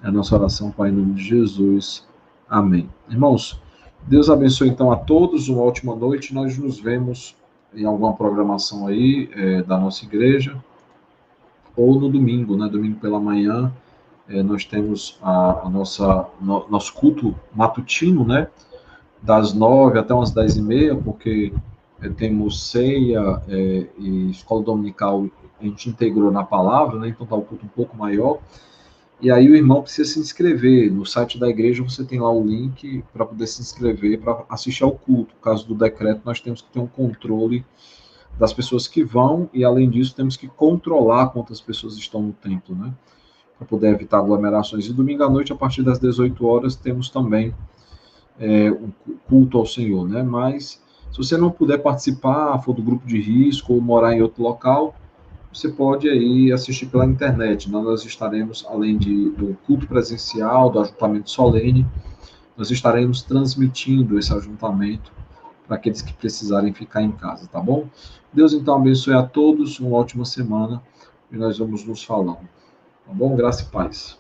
É a nossa oração, Pai, em nome de Jesus. Amém. Irmãos, Deus abençoe então a todos, uma ótima noite. Nós nos vemos em alguma programação aí da nossa igreja, ou no domingo, né? Domingo pela manhã, nós temos nosso culto matutino, né? Das 9 até umas 10h30, porque temos ceia e escola dominical, a gente integrou na palavra, né? Então tá o culto um pouco maior. E aí o irmão precisa se inscrever. No site da igreja você tem lá o link para poder se inscrever para assistir ao culto. No caso do decreto, nós temos que ter um controle das pessoas que vão, e além disso temos que controlar quantas pessoas estão no templo, né? Para poder evitar aglomerações. E domingo à noite, a partir das 18 horas, temos também um culto ao Senhor, né? Mas se você não puder participar, for do grupo de risco ou morar em outro local, você pode aí assistir pela internet. Nós estaremos, além do culto presencial, do ajuntamento solene, nós estaremos transmitindo esse ajuntamento para aqueles que precisarem ficar em casa, tá bom? Deus então abençoe a todos, uma ótima semana e nós vamos nos falando, tá bom? Graça e paz.